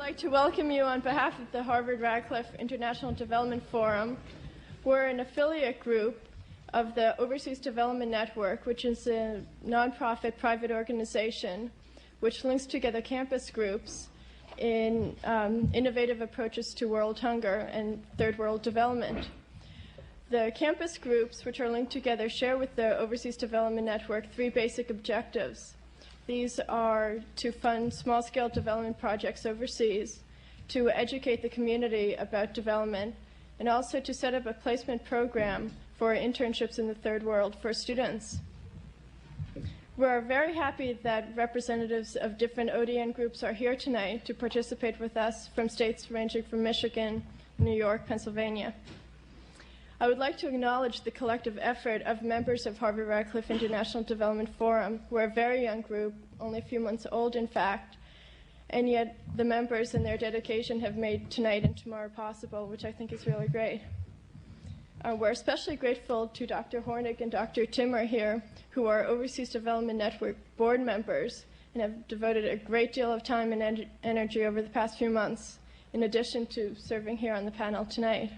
like to welcome you on behalf of the Harvard-Radcliffe International Development Forum. We're an affiliate group of the Overseas Development Network, which is a nonprofit private organization which links together campus groups in innovative approaches to world hunger and third world development. The campus groups, which are linked together, share with the Overseas Development Network three basic objectives. These are to fund small-scale development projects overseas, to educate the community about development, and also to set up a placement program for internships in the third world for students. We're very happy that representatives of different ODN groups are here tonight to participate with us from states ranging from Michigan, New York, Pennsylvania. I would like to acknowledge the collective effort of members of Harvard-Radcliffe International Development Forum. We're a very young group, only a few months old in fact, and yet the members and their dedication have made tonight and tomorrow possible, which I think is really great. We're especially grateful to Dr. Hornig and Dr. Timmer here, who are Overseas Development Network board members and have devoted a great deal of time and energy over the past few months, in addition to serving here on the panel tonight.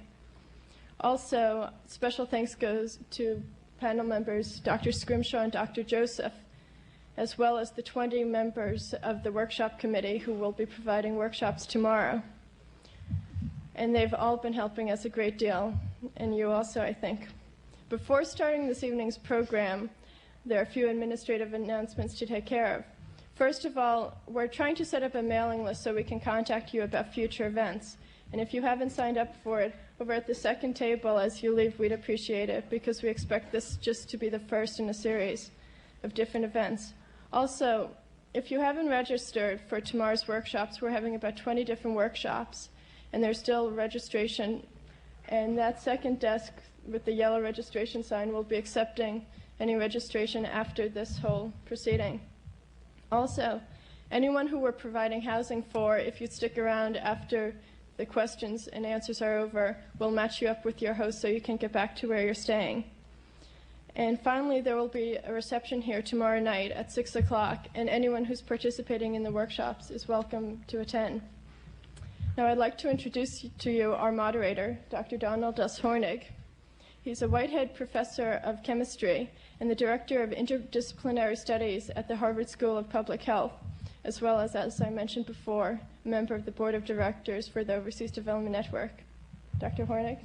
Also, special thanks goes to panel members Dr. Scrimshaw and Dr. Joseph, as well as the 20 members of the workshop committee who will be providing workshops tomorrow. And they've all been helping us a great deal, and you also, I think. Before starting this evening's program, there are a few administrative announcements to take care of. First of all, we're trying to set up a mailing list so we can contact you about future events. And if you haven't signed up for it, over at the second table as you leave, we'd appreciate it, because we expect this just to be the first in a series of different events. Also, if you haven't registered for tomorrow's workshops, we're having about 20 different workshops, and there's still registration. And that second desk with the yellow registration sign will be accepting any registration after this whole proceeding. Also, anyone who we're providing housing for, if you stick around after the questions and answers are over, we'll match you up with your host so you can get back to where you're staying. And finally, there will be a reception here tomorrow night at 6 o'clock, and anyone who's participating in the workshops is welcome to attend. Now I'd like to introduce to you our moderator, Dr. Donald S. Hornig. He's a Whitehead Professor of Chemistry and the Director of Interdisciplinary Studies at the Harvard School of Public Health, as well as I mentioned before, a member of the Board of Directors for the Overseas Development Network. Dr. Hornig.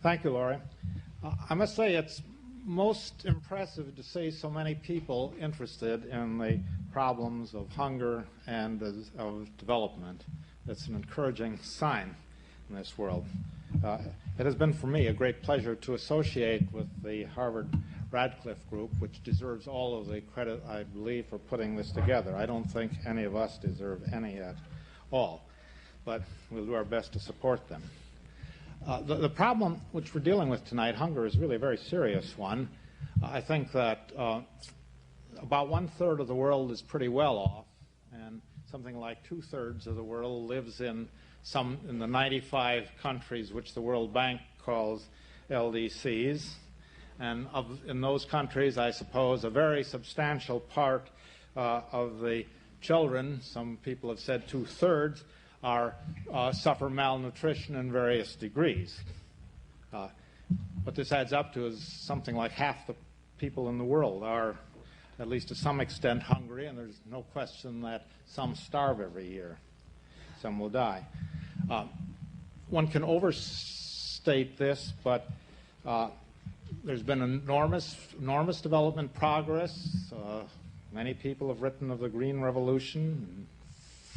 Thank you, Laurie. I must say it's most impressive to see so many people interested in the problems of hunger and of development. It's an encouraging sign in this world. It has been for me a great pleasure to associate with the Harvard-Radcliffe group, which deserves all of the credit, I believe, for putting this together. I don't think any of us deserve any at all, but we'll do our best to support them. The problem which we're dealing with tonight, hunger, is really a very serious one. I think that about 1/3 of the world is pretty well off, and something like 2/3 of the world lives in the 95 countries which the World Bank calls LDCs. And in those countries, I suppose, a very substantial part of the children, some people have said 2/3, suffer malnutrition in various degrees. What this adds up to is something like half the people in the world are, at least to some extent, hungry, and there's no question that some starve every year. Some will die. One can overstate this, but there's been enormous development progress. Many people have written of the Green Revolution.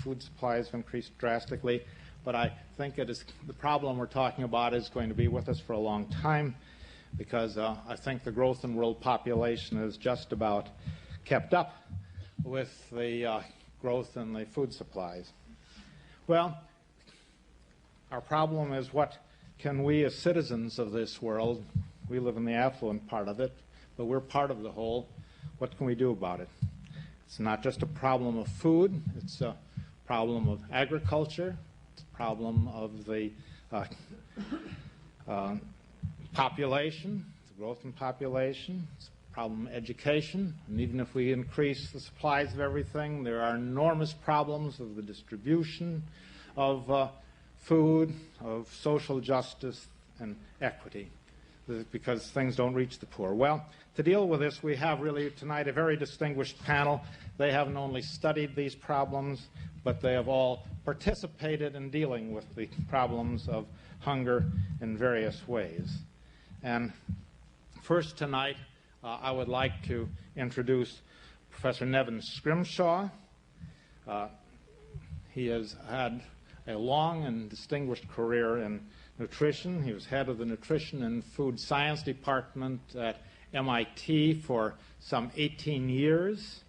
Food supplies have increased drastically, but I think the problem we're talking about is going to be with us for a long time, because I think the growth in world population is just about kept up with the growth in the food supplies. Well, our problem is, what can we as citizens of this world, we live in the affluent part of it, but we're part of the whole, what can we do about it? It's not just a problem of food, it's a problem of agriculture, it's a problem of the population, the growth in population, it's a problem education, and even if we increase the supplies of everything, there are enormous problems of the distribution of food, of social justice and equity, because things don't reach the poor. Well, to deal with this, we have really tonight a very distinguished panel. They haven't only studied these problems, but they have all participated in dealing with the problems of hunger in various ways. And first tonight, I would like to introduce Professor Nevin Scrimshaw. He has had a long and distinguished career in nutrition. He was head of the Nutrition and Food Science Department at MIT for some 18 years.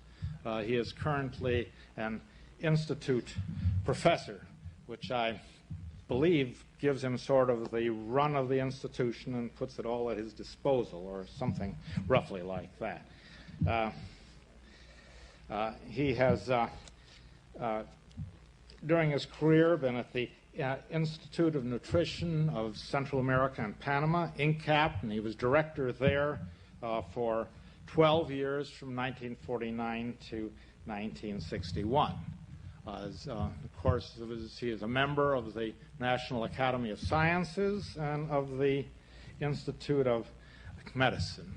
He is currently an institute professor, which I believe gives him sort of the run of the institution and puts it all at his disposal, or something roughly like that. He has, during his career, been at the Institute of Nutrition of Central America and Panama, INCAP, and he was director there for 12 years from 1949 to 1961. Of course, he is a member of the National Academy of Sciences and of the Institute of Medicine.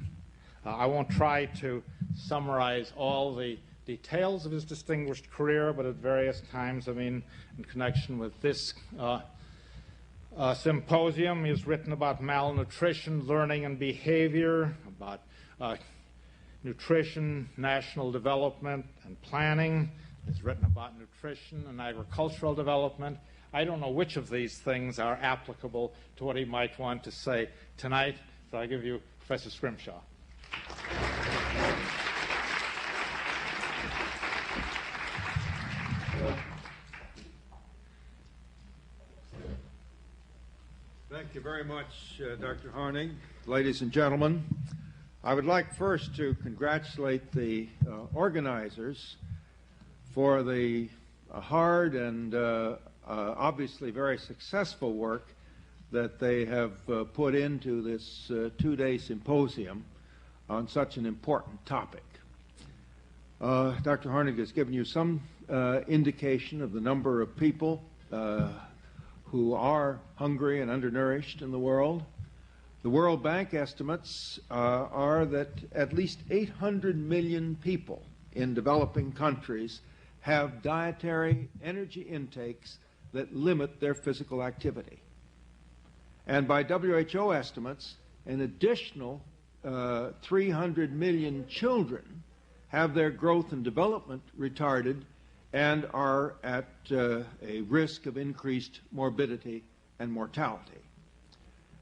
I won't try to summarize all the details of his distinguished career, but at various times, in connection with this symposium, he has written about malnutrition, learning and behavior, about nutrition, national development and planning. He's written about nutrition and agricultural development. I don't know which of these things are applicable to what he might want to say tonight, so I give you Professor Scrimshaw. Thank you very much, Dr. Hornig. Ladies and gentlemen, I would like first to congratulate the organizers for the hard and obviously very successful work that they have put into this two-day symposium on such an important topic. Dr. Hornig has given you some indication of the number of people who are hungry and undernourished in the world. The World Bank estimates are that at least 800 million people in developing countries have dietary energy intakes that limit their physical activity. And by WHO estimates, an additional 300 million children have their growth and development retarded and are at a risk of increased morbidity and mortality.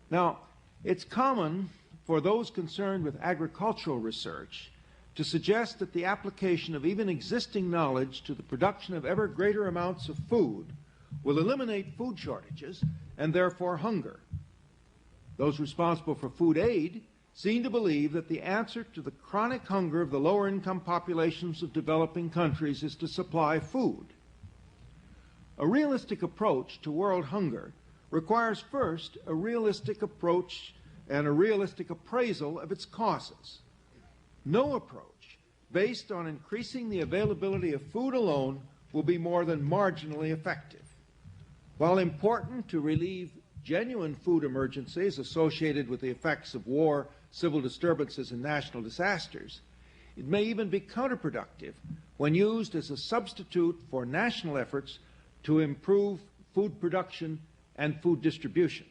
Now, it's common for those concerned with agricultural research to suggest that the application of even existing knowledge to the production of ever greater amounts of food will eliminate food shortages and therefore hunger. Those responsible for food aid seem to believe that the answer to the chronic hunger of the lower-income populations of developing countries is to supply food. A realistic approach to world hunger requires first a realistic approach and a realistic appraisal of its causes. No approach based on increasing the availability of food alone will be more than marginally effective. While important to relieve genuine food emergencies associated with the effects of war, civil disturbances, and national disasters, it may even be counterproductive when used as a substitute for national efforts to improve food production and food distribution.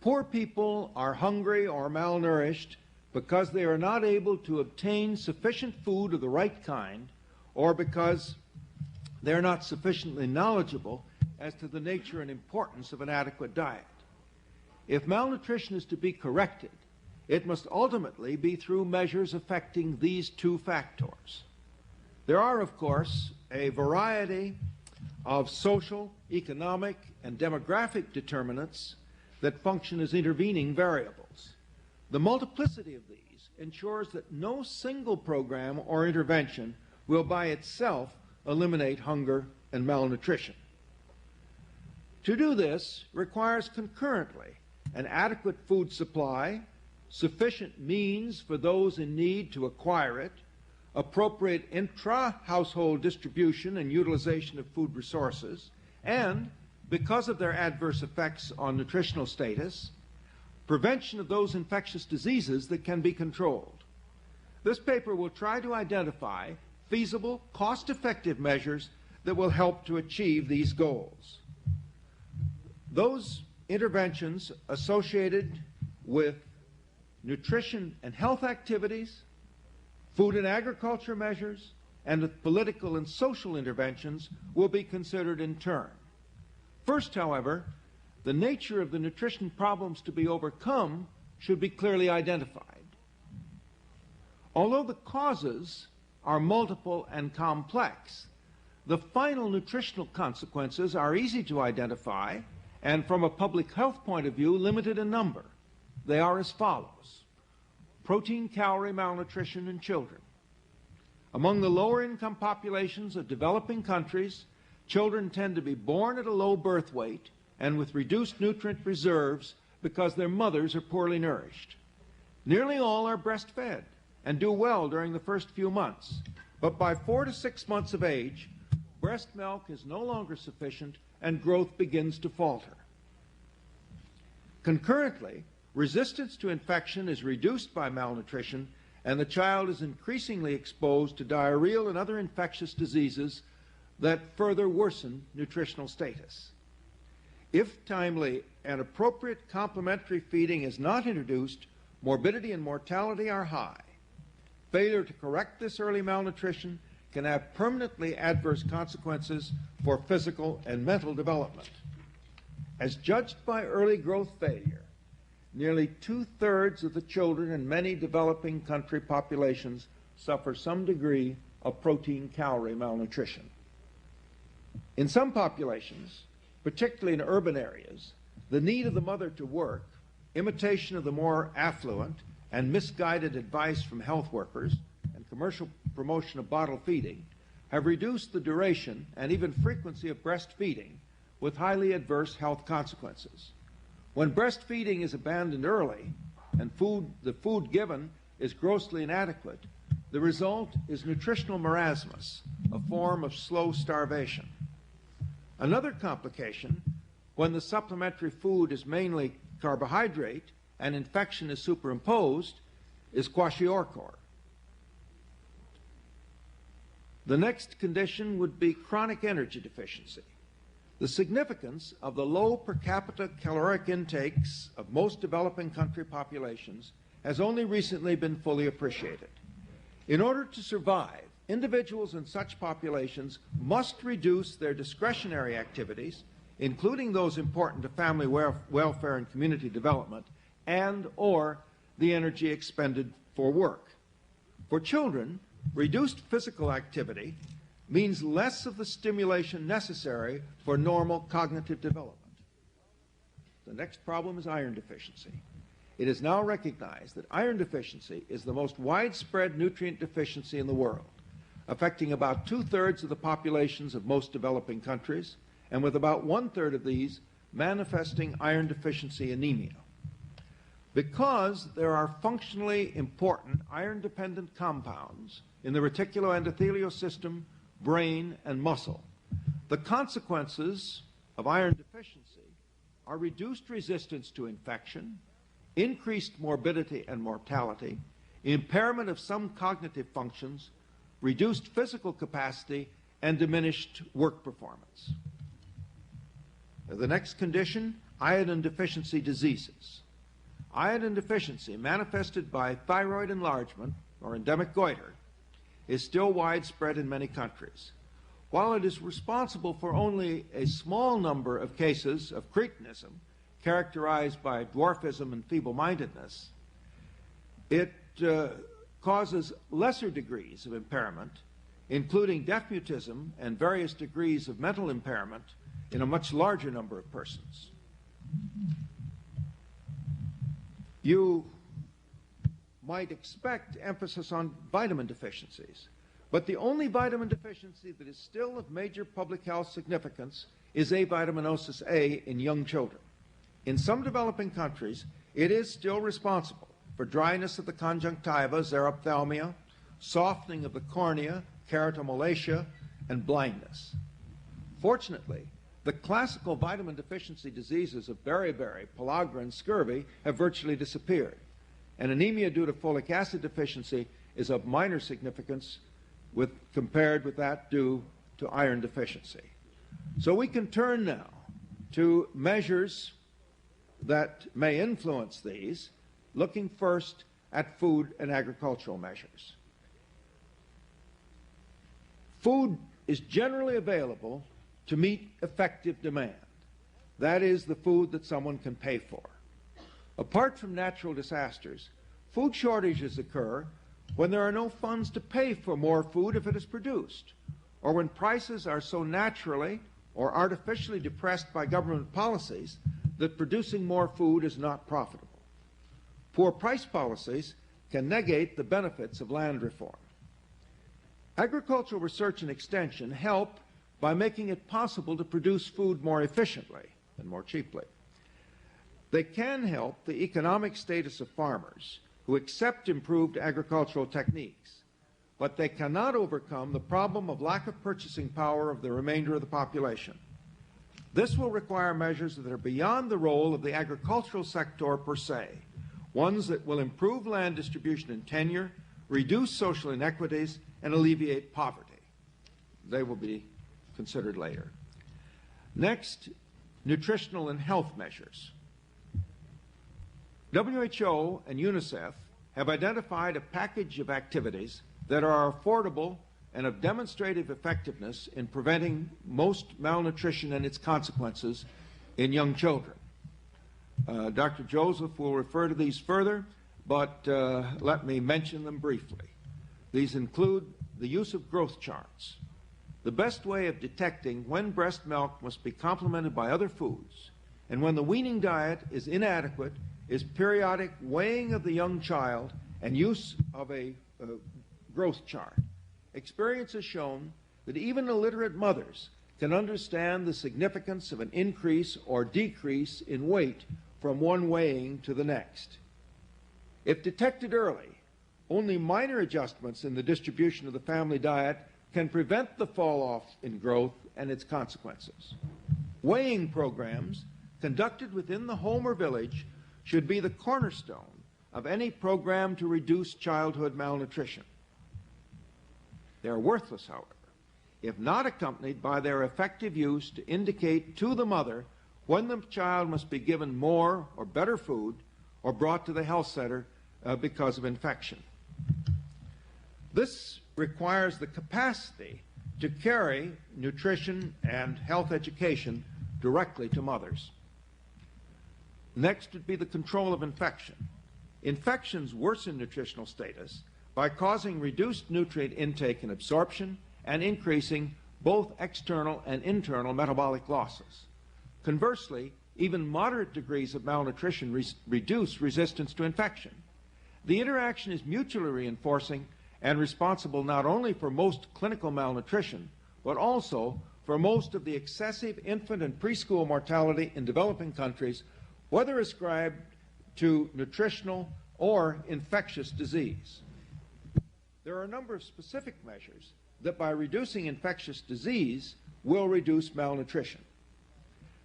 Poor people are hungry or malnourished because they are not able to obtain sufficient food of the right kind, or because they are not sufficiently knowledgeable as to the nature and importance of an adequate diet. If malnutrition is to be corrected, it must ultimately be through measures affecting these two factors. There are, of course, a variety of social, economic, and demographic determinants that function as intervening variables. The multiplicity of these ensures that no single program or intervention will by itself eliminate hunger and malnutrition. To do this requires concurrently an adequate food supply, sufficient means for those in need to acquire it, appropriate intra-household distribution and utilization of food resources, and, because of their adverse effects on nutritional status, prevention of those infectious diseases that can be controlled. This paper will try to identify feasible, cost-effective measures that will help to achieve these goals. Those interventions associated with nutrition and health activities, food and agriculture measures, and with political and social interventions will be considered in turn. First, however, the nature of the nutrition problems to be overcome should be clearly identified. Although the causes are multiple and complex, the final nutritional consequences are easy to identify and, from a public health point of view, limited in number. They are as follows: protein-calorie malnutrition in children. Among the lower-income populations of developing countries, children tend to be born at a low birth weight and with reduced nutrient reserves because their mothers are poorly nourished. Nearly all are breastfed and do well during the first few months, but by 4 to 6 months of age, breast milk is no longer sufficient and growth begins to falter. Concurrently, resistance to infection is reduced by malnutrition, and the child is increasingly exposed to diarrheal and other infectious diseases that further worsen nutritional status. If timely and appropriate complementary feeding is not introduced, morbidity and mortality are high. Failure to correct this early malnutrition can have permanently adverse consequences for physical and mental development. As judged by early growth failure, nearly 2/3 of the children in many developing country populations suffer some degree of protein-calorie malnutrition. In some populations, particularly in urban areas, the need of the mother to work, imitation of the more affluent, and misguided advice from health workers and commercial promotion of bottle feeding have reduced the duration and even frequency of breastfeeding with highly adverse health consequences. When breastfeeding is abandoned early and the food given is grossly inadequate, the result is nutritional marasmus, a form of slow starvation. Another complication, when the supplementary food is mainly carbohydrate and infection is superimposed, is kwashiorkor. The next condition would be chronic energy deficiency. The significance of the low per capita caloric intakes of most developing country populations has only recently been fully appreciated. In order to survive, individuals in such populations must reduce their discretionary activities, including those important to family welfare and community development, and/or the energy expended for work. For children, reduced physical activity means less of the stimulation necessary for normal cognitive development. The next problem is iron deficiency. It is now recognized that iron deficiency is the most widespread nutrient deficiency in the world, affecting about 2/3 of the populations of most developing countries, and with about 1/3 of these manifesting iron deficiency anemia. Because there are functionally important iron-dependent compounds in the reticuloendothelial system, brain, and muscle, the consequences of iron deficiency are reduced resistance to infection, increased morbidity and mortality, impairment of some cognitive functions, reduced physical capacity, and diminished work performance. The next condition, iodine deficiency diseases. Iodine deficiency, manifested by thyroid enlargement or endemic goiter, is still widespread in many countries. While it is responsible for only a small number of cases of cretinism, characterized by dwarfism and feeble-mindedness, it causes lesser degrees of impairment, including deaf mutism and various degrees of mental impairment in a much larger number of persons. You might expect emphasis on vitamin deficiencies, but the only vitamin deficiency that is still of major public health significance is avitaminosis A in young children. In some developing countries, it is still responsible for dryness of the conjunctiva, xerophthalmia, softening of the cornea, keratomalacia, and blindness. Fortunately, the classical vitamin deficiency diseases of beriberi, pellagra, and scurvy have virtually disappeared, and anemia due to folic acid deficiency is of minor significance compared with that due to iron deficiency. So we can turn now to measures that may influence these, looking first at food and agricultural measures. Food is generally available to meet effective demand. That is the food that someone can pay for. Apart from natural disasters, food shortages occur when there are no funds to pay for more food if it is produced, or when prices are so naturally or artificially depressed by government policies that producing more food is not profitable. Poor price policies can negate the benefits of land reform. Agricultural research and extension help by making it possible to produce food more efficiently and more cheaply. They can help the economic status of farmers who accept improved agricultural techniques, but they cannot overcome the problem of lack of purchasing power of the remainder of the population. This will require measures that are beyond the role of the agricultural sector per se, ones that will improve land distribution and tenure, reduce social inequities, and alleviate poverty. They will be considered later. Next, nutritional and health measures. WHO and UNICEF have identified a package of activities that are affordable and of demonstrative effectiveness in preventing most malnutrition and its consequences in young children. Dr. Joseph will refer to these further, but let me mention them briefly. These include the use of growth charts. The best way of detecting when breast milk must be complemented by other foods and when the weaning diet is inadequate is periodic weighing of the young child and use of a growth chart. Experience has shown that even illiterate mothers can understand the significance of an increase or decrease in weight from one weighing to the next. If detected early, only minor adjustments in the distribution of the family diet can prevent the fall off in growth and its consequences. Weighing programs conducted within the home or village should be the cornerstone of any program to reduce childhood malnutrition. They are worthless, however, if not accompanied by their effective use to indicate to the mother when the child must be given more or better food or brought to the health center because of infection. This requires the capacity to carry nutrition and health education directly to mothers. Next would be the control of infection. Infections worsen nutritional status by causing reduced nutrient intake and absorption and increasing both external and internal metabolic losses. Conversely, even moderate degrees of malnutrition reduce resistance to infection. The interaction is mutually reinforcing and responsible not only for most clinical malnutrition, but also for most of the excessive infant and preschool mortality in developing countries, whether ascribed to nutritional or infectious disease. There are a number of specific measures that by reducing infectious disease will reduce malnutrition.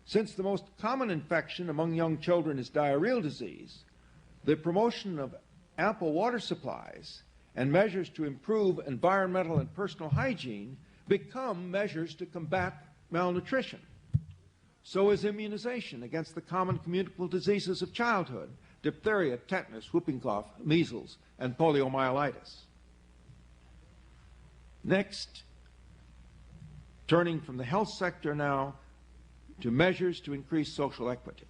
Since the most common infection among young children is diarrheal disease, the promotion of ample water supplies and measures to improve environmental and personal hygiene become measures to combat malnutrition. So is immunization against the common communicable diseases of childhood, diphtheria, tetanus, whooping cough, measles, and poliomyelitis. Next, turning from the health sector now to measures to increase social equity.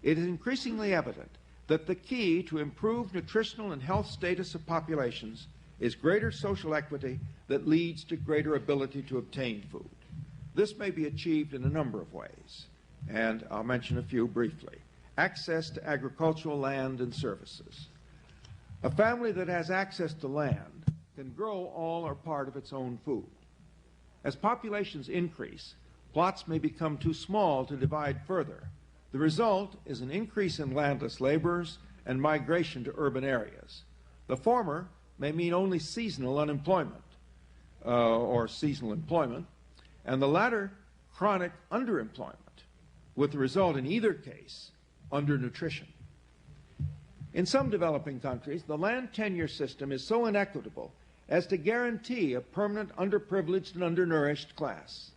It is increasingly evident that the key to improved nutritional and health status of populations is greater social equity that leads to greater ability to obtain food. This may be achieved in a number of ways, and I'll mention a few briefly. Access to agricultural land and services. A family that has access to land can grow all or part of its own food. As populations increase, plots may become too small to divide further. The result is an increase in landless laborers and migration to urban areas. The former may mean only seasonal unemployment or seasonal employment, and the latter chronic underemployment, with the result in either case undernutrition. In some developing countries, the land tenure system is so inequitable as to guarantee a permanent underprivileged and undernourished class.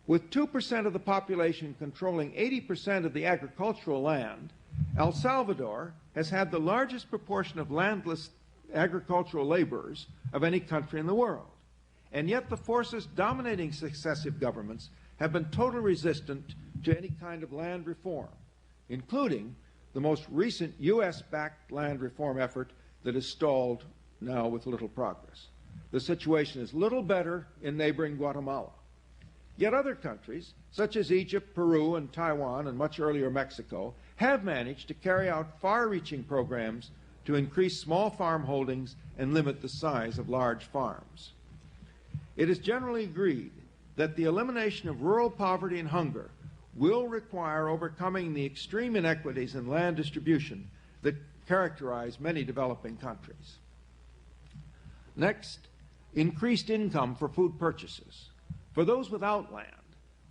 With 2% of the population controlling 80% of the agricultural land, El Salvador has had the largest proportion of landless agricultural laborers of any country in the world. And yet the forces dominating successive governments have been totally resistant to any kind of land reform, including the most recent U.S.-backed land reform effort that is stalled now with little progress. The situation is little better in neighboring Guatemala. Yet other countries, such as Egypt, Peru, and Taiwan, and much earlier Mexico, have managed to carry out far-reaching programs to increase small farm holdings and limit the size of large farms. It is generally agreed that the elimination of rural poverty and hunger will require overcoming the extreme inequities in land distribution that characterize many developing countries. Next, increased income for food purchases. For those without land,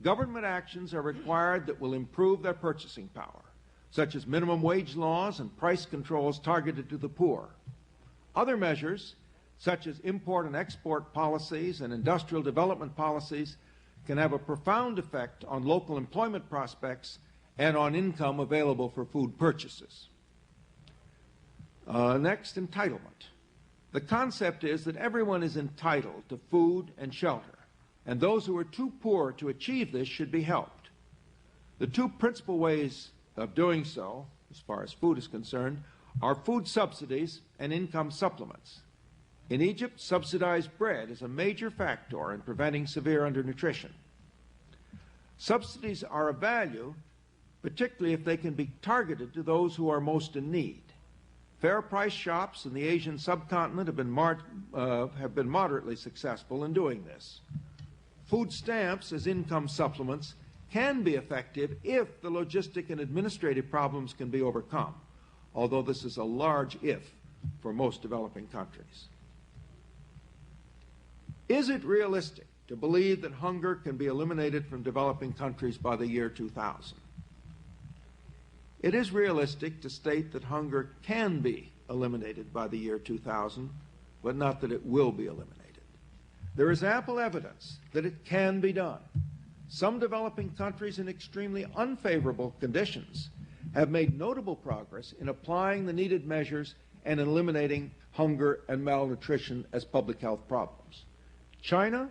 government actions are required that will improve their purchasing power, such as minimum wage laws and price controls targeted to the poor. Other measures, such as import and export policies and industrial development policies, can have a profound effect on local employment prospects and on income available for food purchases. Next, entitlement. The concept is that everyone is entitled to food and shelter, and those who are too poor to achieve this should be helped. The two principal ways of doing so, as far as food is concerned, are food subsidies and income supplements. In Egypt, subsidized bread is a major factor in preventing severe undernutrition. Subsidies are of value, particularly if they can be targeted to those who are most in need. Fair price shops in the Asian subcontinent have been moderately successful in doing this. Food stamps as income supplements can be effective if the logistic and administrative problems can be overcome, although this is a large if for most developing countries. Is it realistic to believe that hunger can be eliminated from developing countries by the year 2000? It is realistic to state that hunger can be eliminated by the year 2000, but not that it will be eliminated. There is ample evidence that it can be done. Some developing countries in extremely unfavorable conditions have made notable progress in applying the needed measures and eliminating hunger and malnutrition as public health problems. China,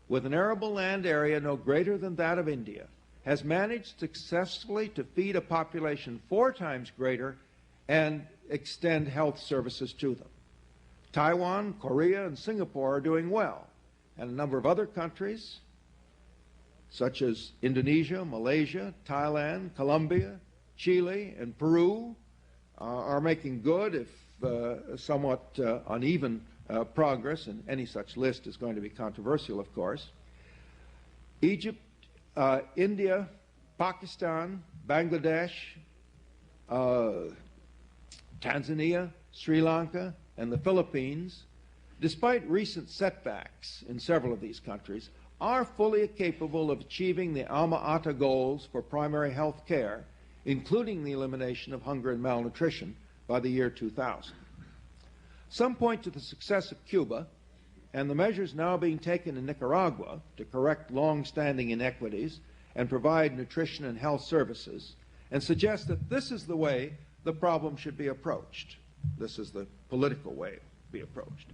with an arable land area no greater than that of India, has managed successfully to feed a population 4 times greater and extend health services to them. Taiwan, Korea, and Singapore are doing well, and a number of other countries, such as Indonesia, Malaysia, Thailand, Colombia, Chile, and Peru, are making good, if somewhat uneven, progress, and any such list is going to be controversial, of course. Egypt, India, Pakistan, Bangladesh, Tanzania, Sri Lanka, and the Philippines, despite recent setbacks in several of these countries, are fully capable of achieving the Alma Ata goals for primary health care, including the elimination of hunger and malnutrition by the year 2000. Some point to the success of Cuba and the measures now being taken in Nicaragua to correct long-standing inequities and provide nutrition and health services, and suggest that this is the way the problem should be approached. This is the political way to be approached.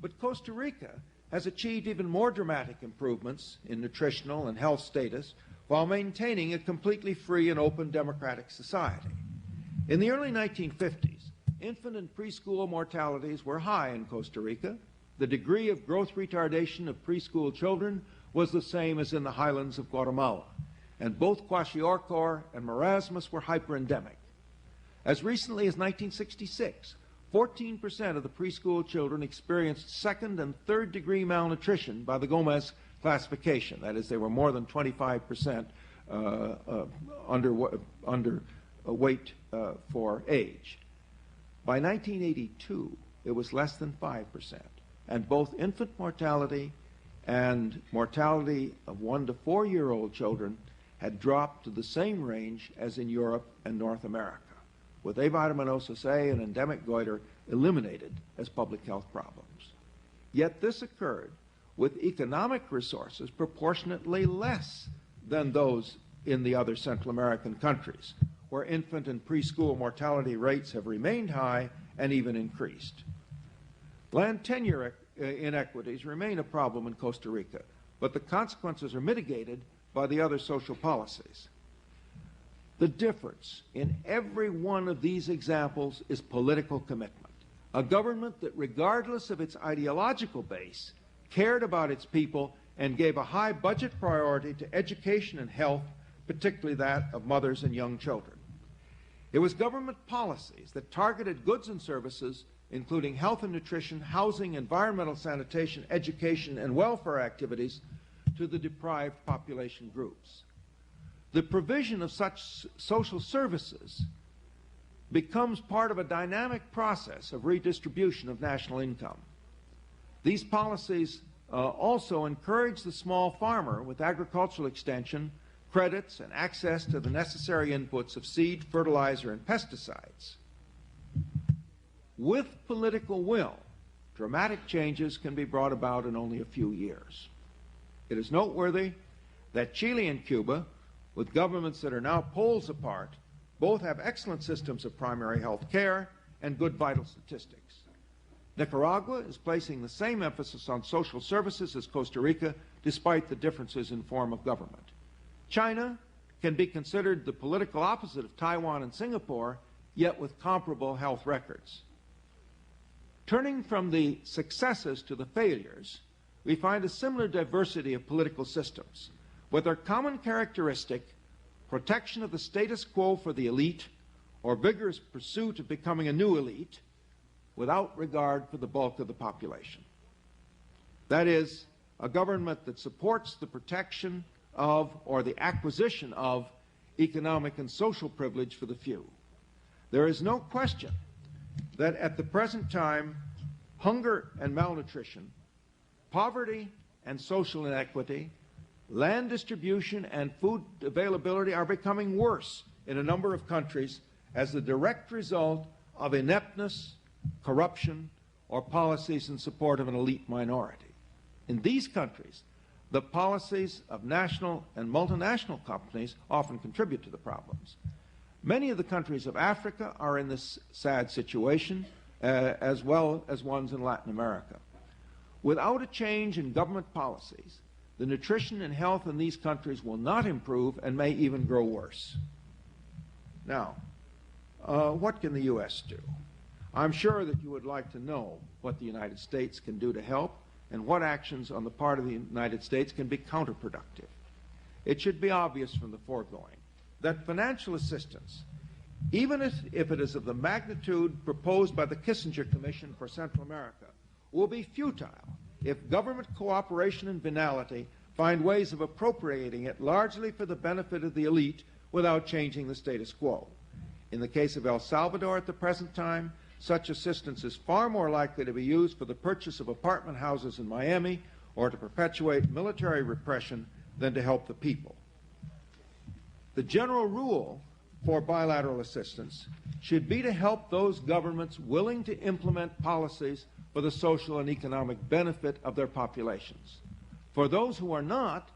But Costa Rica has achieved even more dramatic improvements in nutritional and health status while maintaining a completely free and open democratic society. In the early 1950s, infant and preschool mortalities were high in Costa Rica. The degree of growth retardation of preschool children was the same as in the highlands of Guatemala, and both kwashiorkor and marasmus were hyperendemic. As recently as 1966, 14% of the preschool children experienced second and third degree malnutrition by the Gomez classification. That is, they were more than 25% underweight for age. By 1982, it was less than 5%, and both infant mortality and mortality of 1 to 4-year-old children had dropped to the same range as in Europe and North America, with avitaminosis A and endemic goiter eliminated as public health problems. Yet this occurred with economic resources proportionately less than those in the other Central American countries, where infant and preschool mortality rates have remained high and even increased. Land tenure inequities remain a problem in Costa Rica, but the consequences are mitigated by the other social policies. The difference in every one of these examples is political commitment. A government that, regardless of its ideological base, cared about its people and gave a high budget priority to education and health, particularly that of mothers and young children. It was government policies that targeted goods and services, including health and nutrition, housing, environmental sanitation, education, and welfare activities, to the deprived population groups. The provision of such social services becomes part of a dynamic process of redistribution of national income. These policies also encourage the small farmer with agricultural extension, credits, and access to the necessary inputs of seed, fertilizer, and pesticides. With political will, dramatic changes can be brought about in only a few years. It is noteworthy that Chile and Cuba, with governments that are now poles apart, both have excellent systems of primary health care and good vital statistics. Nicaragua is placing the same emphasis on social services as Costa Rica, despite the differences in form of government. China can be considered the political opposite of Taiwan and Singapore, yet with comparable health records. Turning from the successes to the failures, we find a similar diversity of political systems, with their common characteristic, protection of the status quo for the elite, or vigorous pursuit of becoming a new elite, without regard for the bulk of the population. That is, a government that supports the protection of or the acquisition of economic and social privilege for the few. There is no question that at the present time, hunger and malnutrition, poverty and social inequity, land distribution and food availability are becoming worse in a number of countries as the direct result of ineptness, corruption, or policies in support of an elite minority. In these countries, the policies of national and multinational companies often contribute to the problems. Many of the countries of Africa are in this sad situation, as well as ones in Latin America. Without a change in government policies, the nutrition and health in these countries will not improve and may even grow worse. Now, what can the U.S. do? I'm sure that you would like to know what the United States can do to help and what actions on the part of the United States can be counterproductive. It should be obvious from the foregoing that financial assistance, even if it is of the magnitude proposed by the Kissinger Commission for Central America, will be futile if government cooperation and venality find ways of appropriating it largely for the benefit of the elite without changing the status quo. In the case of El Salvador at the present time, such assistance is far more likely to be used for the purchase of apartment houses in Miami or to perpetuate military repression than to help the people. The general rule for bilateral assistance should be to help those governments willing to implement policies for the social and economic benefit of their populations. For those who are not,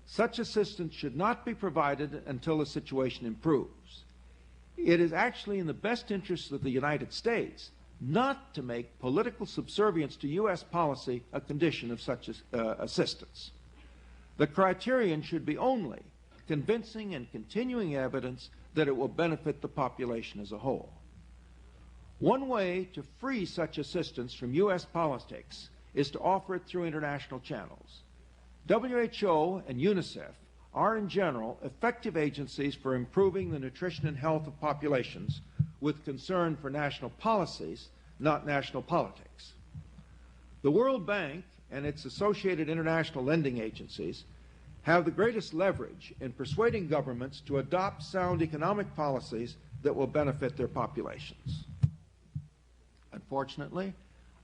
such assistance should not be provided until the situation improves. It is actually in the best interest of the United States not to make political subservience to U.S. policy a condition of such assistance. The criterion should be only convincing and continuing evidence that it will benefit the population as a whole. One way to free such assistance from U.S. politics is to offer it through international channels. WHO and UNICEF are, in general, effective agencies for improving the nutrition and health of populations with concern for national policies, not national politics. The World Bank and its associated international lending agencies have the greatest leverage in persuading governments to adopt sound economic policies that will benefit their populations. unfortunately,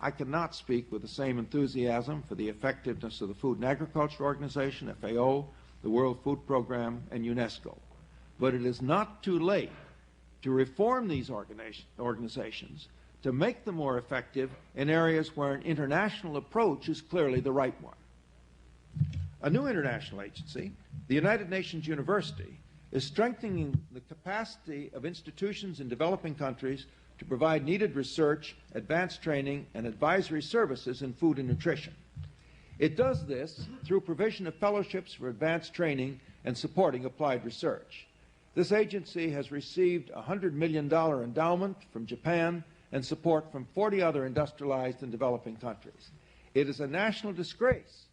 I cannot speak with the same enthusiasm for the effectiveness of the Food and Agriculture Organization, FAO, the World Food Program, and UNESCO. But it is not too late to reform these organizations to make them more effective in areas where an international approach is clearly the right one. A new international agency, the United Nations University, is strengthening the capacity of institutions in developing countries to provide needed research, advanced training, and advisory services in food and nutrition. It does this through provision of fellowships for advanced training and supporting applied research. This agency has received a $100 million endowment from Japan and support from 40 other industrialized and developing countries. It is a national disgrace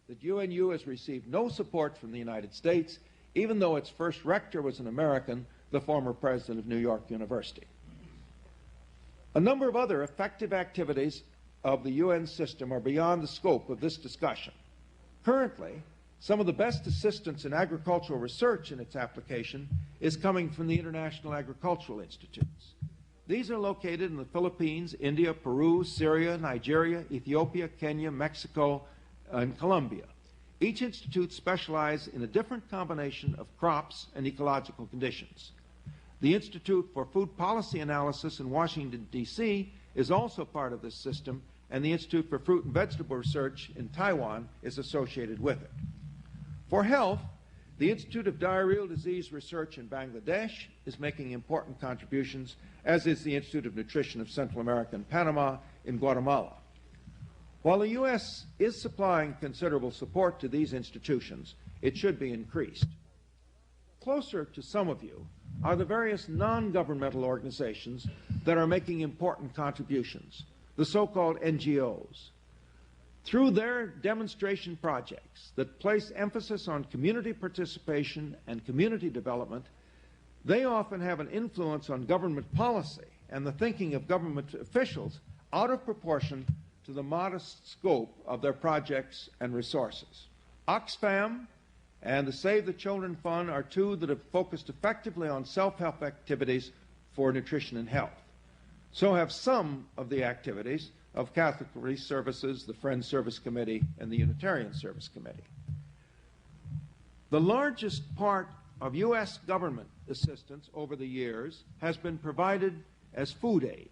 that UNU has received no support from the United States, even though its first rector was an American, the former president of New York University. A number of other effective activities of the UN system are beyond the scope of this discussion. Currently, some of the best assistance in agricultural research in its application is coming from the International Agricultural Institutes. These are located in the Philippines, India, Peru, Syria, Nigeria, Ethiopia, Kenya, Mexico, and Colombia. Each institute specializes in a different combination of crops and ecological conditions. The Institute for Food Policy Analysis in Washington, D.C. is also part of this system, and the Institute for Fruit and Vegetable Research in Taiwan is associated with it. For health, the Institute of Diarrheal Disease Research in Bangladesh is making important contributions, as is the Institute of Nutrition of Central America and Panama in Guatemala. While the U.S. is supplying considerable support to these institutions, it should be increased. Closer to some of you are the various non-governmental organizations that are making important contributions, the so-called NGOs. Through their demonstration projects that place emphasis on community participation and community development, they often have an influence on government policy and the thinking of government officials out of proportion to the modest scope of their projects and resources. Oxfam and the Save the Children Fund are two that have focused effectively on self-help activities for nutrition and health. So have some of the activities of Catholic Relief Services, the Friends Service Committee, and the Unitarian Service Committee. The largest part of U.S. government assistance over the years has been provided as food aid.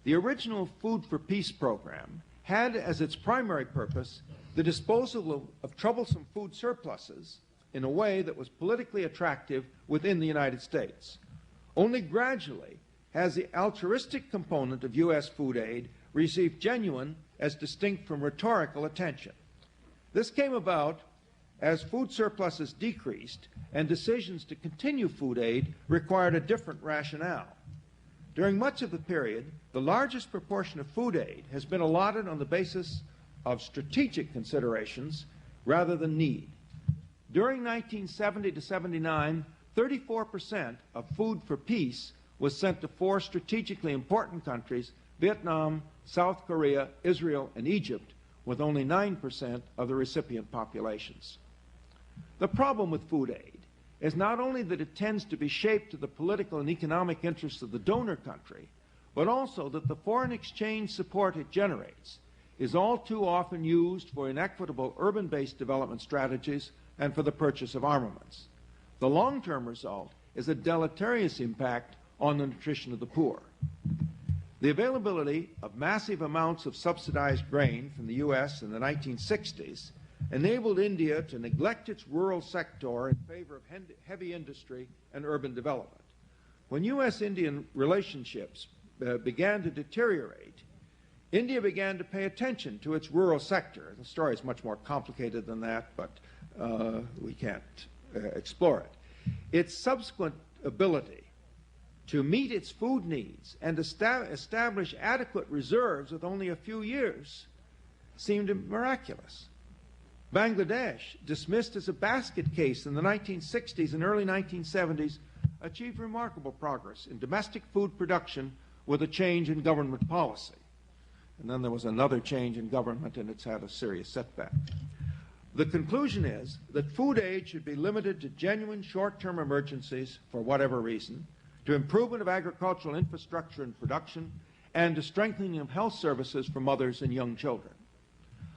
The original Food for Peace program had as its primary purpose the disposal of troublesome food surpluses in a way that was politically attractive within the United States. Only gradually has the altruistic component of U.S. food aid received genuine as distinct from rhetorical attention. This came about as food surpluses decreased and decisions to continue food aid required a different rationale. During much of the period, the largest proportion of food aid has been allotted on the basis of strategic considerations rather than need. During 1970 to 79, 34% of Food for Peace was sent to 4 strategically important countries: Vietnam, South Korea, Israel, and Egypt, with only 9% of the recipient populations. The problem with food aid is not only that it tends to be shaped to the political and economic interests of the donor country, but also that the foreign exchange support it generates is all too often used for inequitable urban-based development strategies and for the purchase of armaments. The long-term result is a deleterious impact on the nutrition of the poor. The availability of massive amounts of subsidized grain from the U.S. in the 1960s enabled India to neglect its rural sector in favor of heavy industry and urban development. When U.S.-Indian relationships began to deteriorate, India began to pay attention to its rural sector. The story is much more complicated than that, but we can't explore it. Its subsequent ability to meet its food needs and establish adequate reserves with only a few years seemed miraculous. Bangladesh, dismissed as a basket case in the 1960s and early 1970s, achieved remarkable progress in domestic food production with a change in government policy. And then there was another change in government, and it's had a serious setback. The conclusion is that food aid should be limited to genuine short-term emergencies for whatever reason, to improvement of agricultural infrastructure and production, and to strengthening of health services for mothers and young children.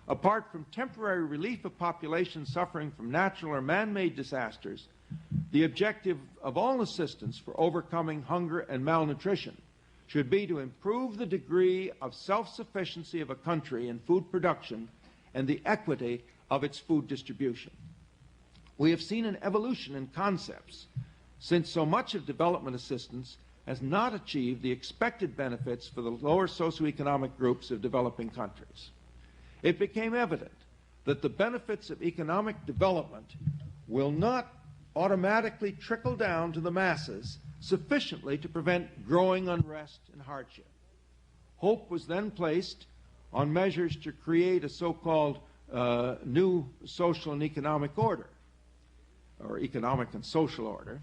Apart from temporary relief of populations suffering from natural or man-made disasters, the objective of all assistance for overcoming hunger and malnutrition should be to improve the degree of self-sufficiency of a country in food production and the equity of its food distribution. We have seen an evolution in concepts since so much of development assistance has not achieved the expected benefits for the lower socioeconomic groups of developing countries. It became evident that the benefits of economic development will not automatically trickle down to the masses sufficiently to prevent growing unrest and hardship. Hope was then placed on measures to create a so-called new social and economic order, or economic and social order.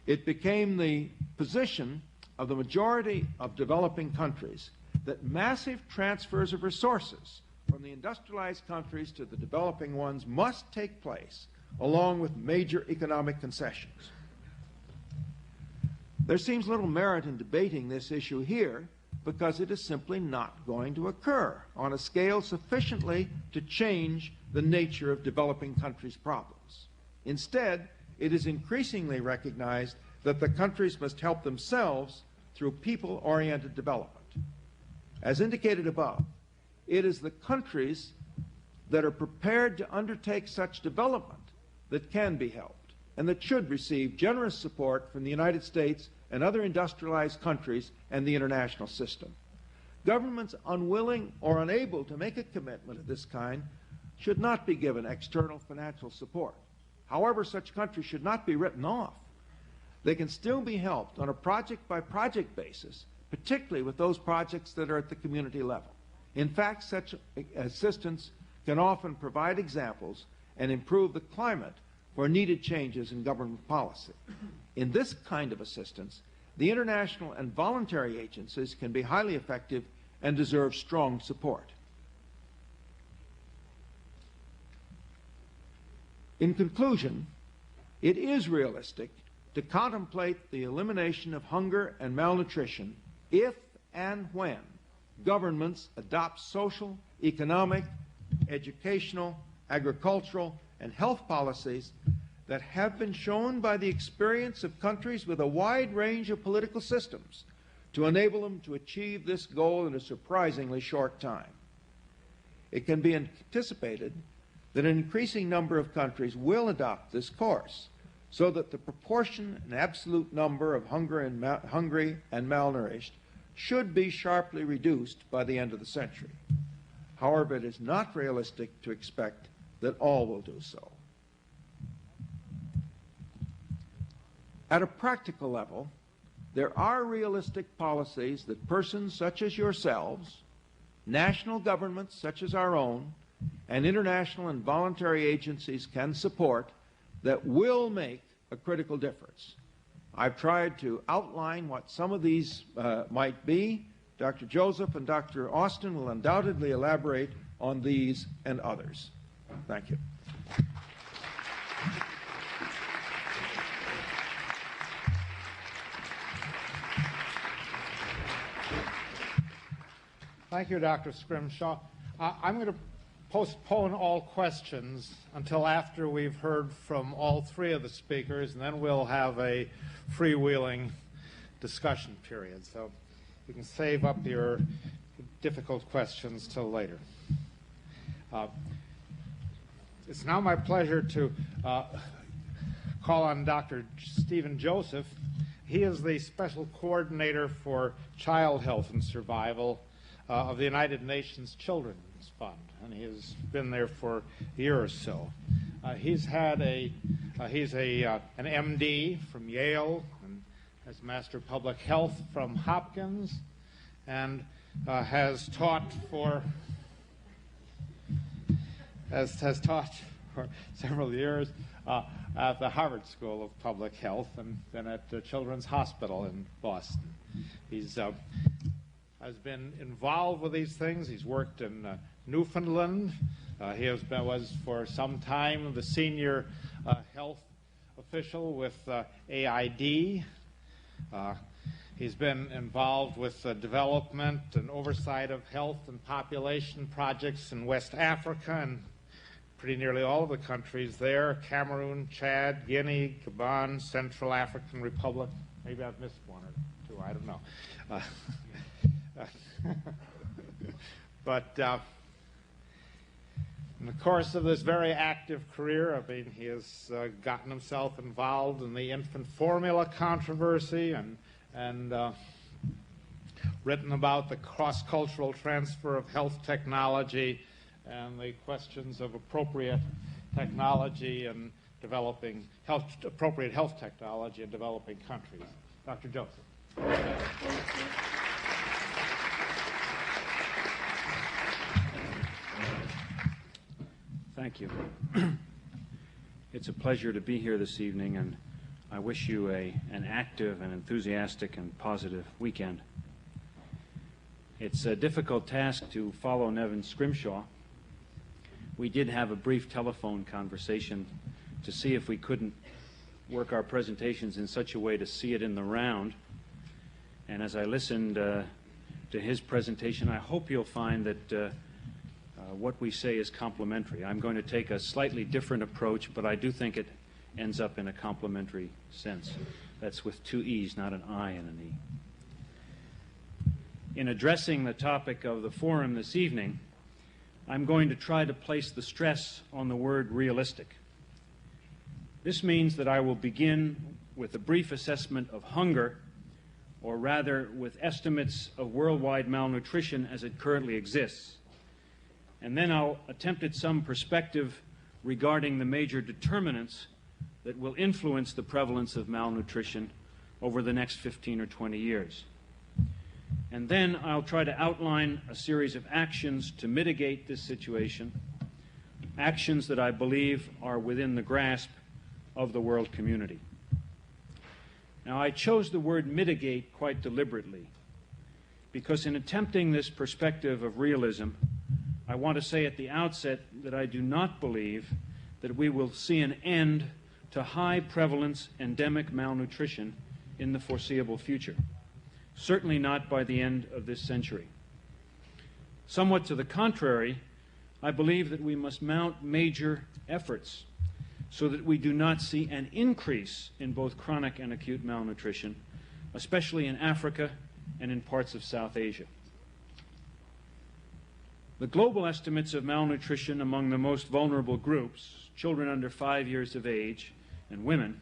It became the position of the majority of developing countries that massive transfers of resources from the industrialized countries to the developing ones must take place, along with major economic concessions. There seems little merit in debating this issue here because it is simply not going to occur on a scale sufficiently to change the nature of developing countries' problems. Instead, it is increasingly recognized that the countries must help themselves through people-oriented development. As indicated above, it is the countries that are prepared to undertake such development that can be helped and that should receive generous support from the United States and other industrialized countries and the international system. Governments unwilling or unable to make a commitment of this kind should not be given external financial support. However, such countries should not be written off. They can still be helped on a project-by-project basis, particularly with those projects that are at the community level. In fact, such assistance can often provide examples and improve the climate for needed changes in government policy. In this kind of assistance, the international and voluntary agencies can be highly effective and deserve strong support. In conclusion, it is realistic to contemplate the elimination of hunger and malnutrition if and when governments adopt social, economic, educational, agricultural, and health policies that have been shown by the experience of countries with a wide range of political systems to enable them to achieve this goal in a surprisingly short time. It can be anticipated that an increasing number of countries will adopt this course so that the proportion and absolute number of hungry and malnourished should be sharply reduced by the end of the century. However, it is not realistic to expect that all will do so. At a practical level, there are realistic policies that persons such as yourselves, national governments such as our own, and international and voluntary agencies can support that will make a critical difference. I've tried to outline what some of these might be. Dr. Joseph and Dr. Austin will undoubtedly elaborate on these and others. Thank you. Thank you, Dr. Scrimshaw. I'm going to postpone all questions until after we've heard from all three of the speakers, and then we'll have a freewheeling discussion period. So you can save up your difficult questions till later. It's now my pleasure to call on Dr. Stephen Joseph. He is the Special Coordinator for Child Health and Survival of the United Nations Children's Fund, and he has been there for a year or so. He's an MD from Yale and has Master of Public Health from Hopkins, and has taught for several years at the Harvard School of Public Health and then at the Children's Hospital in Boston. He's has been involved with these things. He's worked in Newfoundland. He was for some time the senior health official with AID. He's been involved with the development and oversight of health and population projects in West Africa and pretty nearly all of the countries there, Cameroon, Chad, Guinea, Gabon, Central African Republic. Maybe I've missed one or two, I don't know. But in the course of this very active career, I mean, he has gotten himself involved in the infant formula controversy and written about the cross-cultural transfer of health technology and the questions of appropriate technology and appropriate health technology in developing countries. Dr. Joseph. Thank you. It's a pleasure to be here this evening, and I wish you an active and enthusiastic and positive weekend. It's a difficult task to follow Nevin Scrimshaw. We did have a brief telephone conversation to see if we couldn't work our presentations in such a way to see it in the round. And as I listened to his presentation, I hope you'll find that what we say is complementary. I'm going to take a slightly different approach, but I do think it ends up in a complementary sense. That's with two E's, not an I and an E. In addressing the topic of the forum this evening, I'm going to try to place the stress on the word realistic. This means that I will begin with a brief assessment of hunger, or rather with estimates of worldwide malnutrition as it currently exists. And then I'll attempt at some perspective regarding the major determinants that will influence the prevalence of malnutrition over the next 15 or 20 years. And then I'll try to outline a series of actions to mitigate this situation, actions that I believe are within the grasp of the world community. Now, I chose the word mitigate quite deliberately because in attempting this perspective of realism, I want to say at the outset that I do not believe that we will see an end to high prevalence endemic malnutrition in the foreseeable future. Certainly not by the end of this century. Somewhat to the contrary, I believe that we must mount major efforts so that we do not see an increase in both chronic and acute malnutrition, especially in Africa and in parts of South Asia. The global estimates of malnutrition among the most vulnerable groups, children under 5 years of age and women,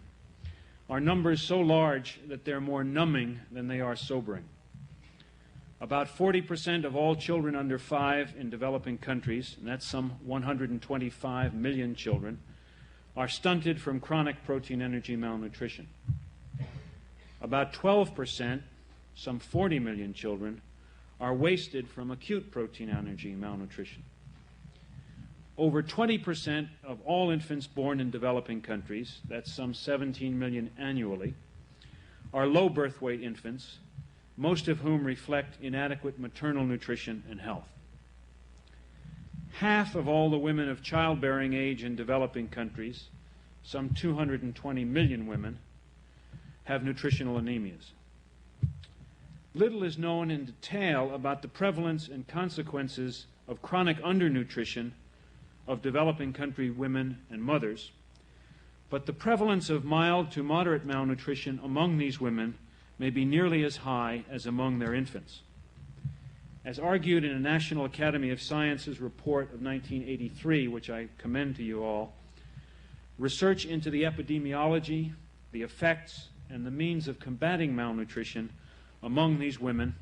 are numbers so large that they're more numbing than they are sobering. About 40% of all children under 5 in developing countries, and that's some 125 million children, are stunted from chronic protein energy malnutrition. About 12%, some 40 million children, are wasted from acute protein energy malnutrition. Over 20% of all infants born in developing countries, that's some 17 million annually, are low birth weight infants, most of whom reflect inadequate maternal nutrition and health. Half of all the women of childbearing age in developing countries, some 220 million women, have nutritional anemias. Little is known in detail about the prevalence and consequences of chronic undernutrition of developing country women and mothers, but the prevalence of mild to moderate malnutrition among these women may be nearly as high as among their infants. As argued in a National Academy of Sciences report of 1983, which I commend to you all, research into the epidemiology, the effects, and the means of combating malnutrition among these women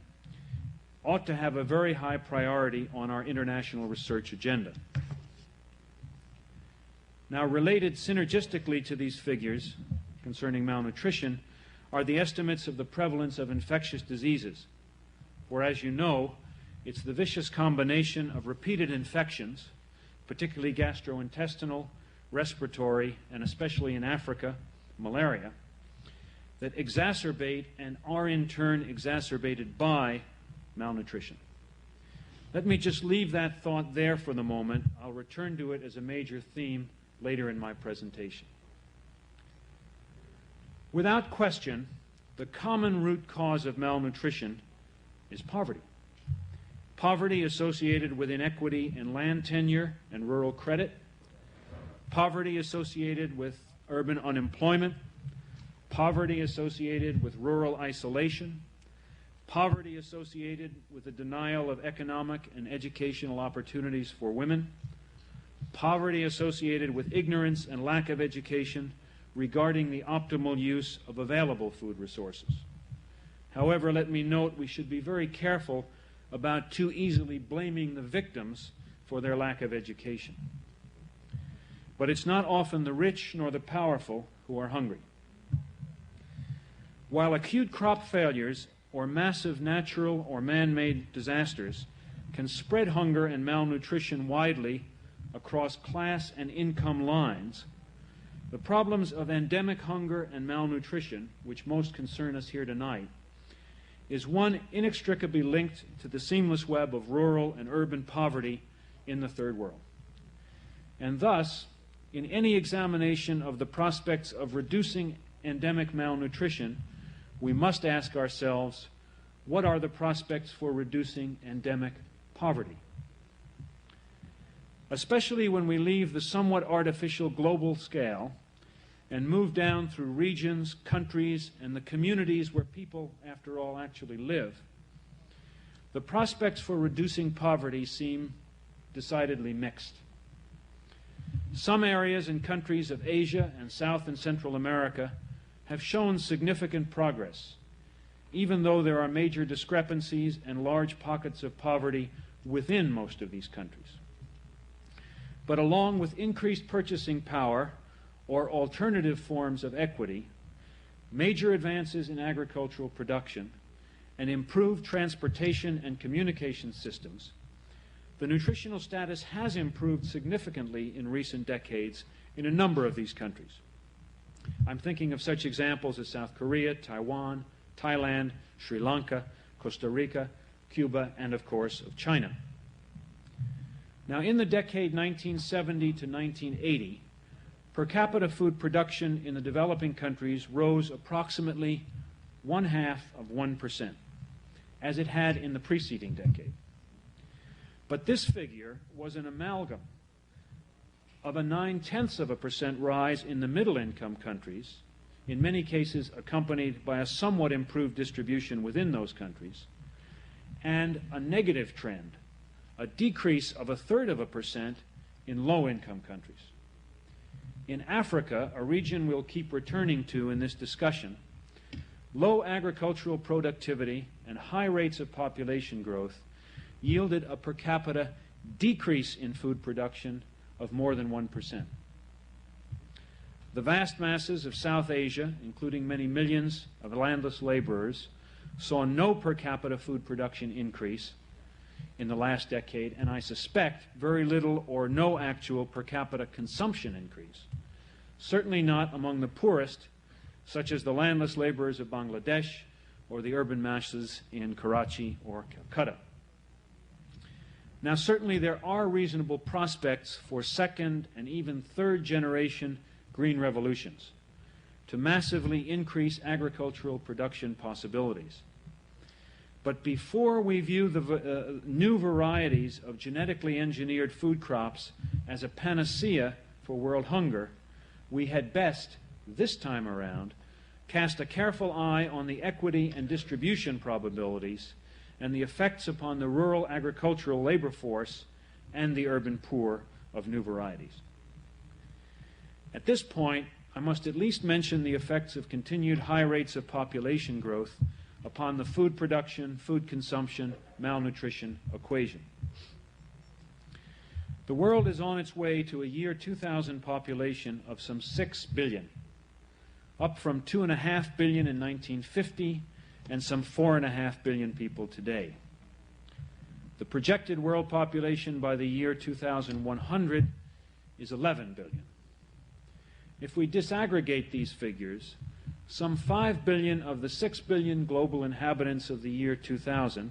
ought to have a very high priority on our international research agenda. Now, related synergistically to these figures concerning malnutrition are the estimates of the prevalence of infectious diseases, where, as you know, it's the vicious combination of repeated infections, particularly gastrointestinal, respiratory, and especially in Africa, malaria, that exacerbate and are in turn exacerbated by malnutrition. Let me just leave that thought there for the moment. I'll return to it as a major theme later in my presentation. Without question, the common root cause of malnutrition is poverty. Poverty associated with inequity in land tenure and rural credit, poverty associated with urban unemployment, poverty associated with rural isolation, poverty associated with the denial of economic and educational opportunities for women, poverty associated with ignorance and lack of education regarding the optimal use of available food resources. However, let me note we should be very careful about too easily blaming the victims for their lack of education. But it's not often the rich nor the powerful who are hungry. While acute crop failures or massive natural or man-made disasters can spread hunger and malnutrition widely across class and income lines, the problems of endemic hunger and malnutrition, which most concern us here tonight, is one inextricably linked to the seamless web of rural and urban poverty in the Third World. And thus, in any examination of the prospects of reducing endemic malnutrition, we must ask ourselves, what are the prospects for reducing endemic poverty? Especially when we leave the somewhat artificial global scale and move down through regions, countries, and the communities where people, after all, actually live, the prospects for reducing poverty seem decidedly mixed. Some areas and countries of Asia and South and Central America have shown significant progress, even though there are major discrepancies and large pockets of poverty within most of these countries. But along with increased purchasing power or alternative forms of equity, major advances in agricultural production, and improved transportation and communication systems, the nutritional status has improved significantly in recent decades in a number of these countries. I'm thinking of such examples as South Korea, Taiwan, Thailand, Sri Lanka, Costa Rica, Cuba, and of course of China. Now, in the decade 1970 to 1980, per capita food production in the developing countries rose approximately 0.5%, as it had in the preceding decade. But this figure was an amalgam of a 0.9% rise in the middle-income countries, in many cases accompanied by a somewhat improved distribution within those countries, and a negative trend, a decrease of 0.33% in low-income countries. In Africa, a region we'll keep returning to in this discussion, low agricultural productivity and high rates of population growth yielded a per capita decrease in food production of more than 1%. The vast masses of South Asia, including many millions of landless laborers, saw no per capita food production increase in the last decade, and I suspect very little or no actual per capita consumption increase. Certainly not among the poorest, such as the landless laborers of Bangladesh or the urban masses in Karachi or Calcutta. Now, certainly there are reasonable prospects for second and even third generation green revolutions to massively increase agricultural production possibilities. But before we view the new varieties of genetically engineered food crops as a panacea for world hunger, we had best, this time around, cast a careful eye on the equity and distribution probabilities and the effects upon the rural agricultural labor force and the urban poor of new varieties. At this point, I must at least mention the effects of continued high rates of population growth upon the food production, food consumption, malnutrition equation. The world is on its way to a year 2000 population of some 6 billion, up from 2.5 billion in 1950 and some 4.5 billion people today. The projected world population by the year 2100 is 11 billion. If we disaggregate these figures, some 5 billion of the 6 billion global inhabitants of the year 2000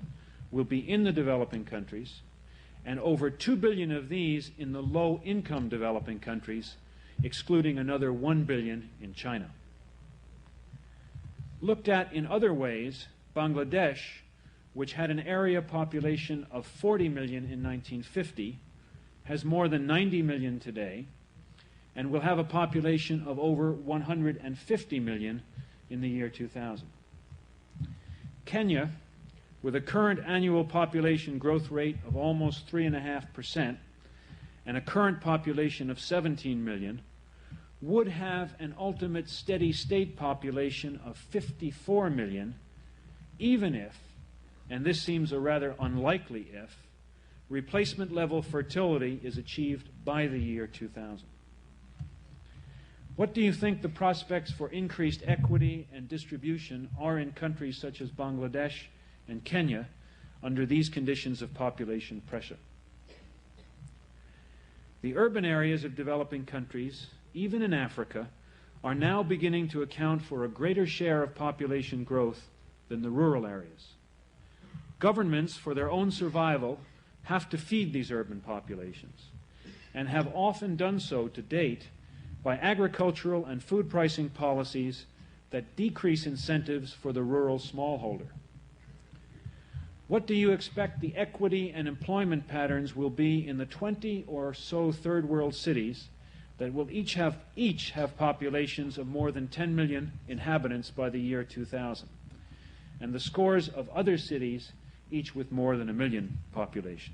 will be in the developing countries, and over 2 billion of these in the low-income developing countries, excluding another 1 billion in China. Looked at in other ways, Bangladesh, which had an area population of 40 million in 1950, has more than 90 million today, and will have a population of over 150 million in the year 2000. Kenya, with a current annual population growth rate of almost 3.5% and a current population of 17 million, would have an ultimate steady state population of 54 million, even if, and this seems a rather unlikely if, replacement level fertility is achieved by the year 2000. What do you think the prospects for increased equity and distribution are in countries such as Bangladesh and Kenya under these conditions of population pressure? The urban areas of developing countries, even in Africa, are now beginning to account for a greater share of population growth than the rural areas. Governments, for their own survival, have to feed these urban populations, and have often done so to date by agricultural and food pricing policies that decrease incentives for the rural smallholder. What do you expect the equity and employment patterns will be in the 20 or so third world cities that will each have populations of more than 10 million inhabitants by the year 2000, and the scores of other cities each with more than 1 million population?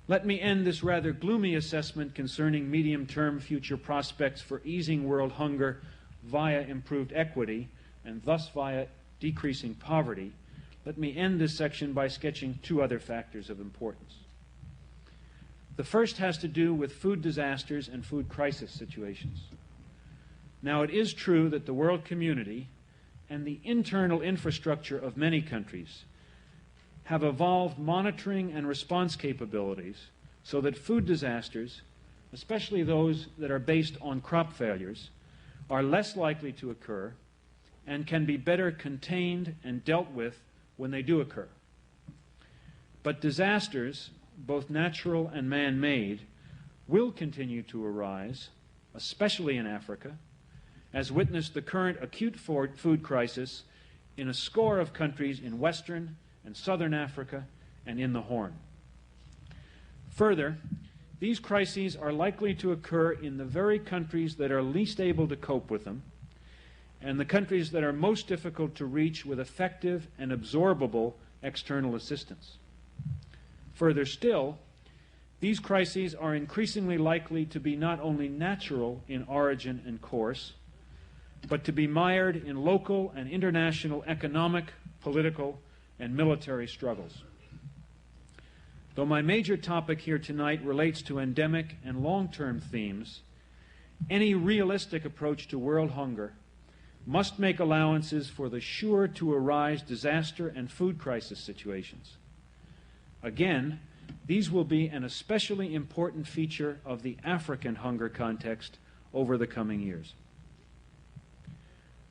Let me end this rather gloomy assessment concerning medium-term future prospects for easing world hunger via improved equity and thus via decreasing poverty. Let me end this section by sketching 2 other factors of importance. The first has to do with food disasters and food crisis situations. Now, it is true that the world community and the internal infrastructure of many countries have evolved monitoring and response capabilities so that food disasters, especially those that are based on crop failures, are less likely to occur and can be better contained and dealt with when they do occur. But disasters, both natural and man-made, will continue to arise, especially in Africa, as witnessed the current acute food crisis in a score of countries in Western and Southern Africa and in the Horn. Further, these crises are likely to occur in the very countries that are least able to cope with them, and the countries that are most difficult to reach with effective and absorbable external assistance. Further still, these crises are increasingly likely to be not only natural in origin and course, but to be mired in local and international economic, political, and military struggles. Though my major topic here tonight relates to endemic and long-term themes, any realistic approach to world hunger must make allowances for the sure-to-arise disaster and food crisis situations. Again, these will be an especially important feature of the African hunger context over the coming years.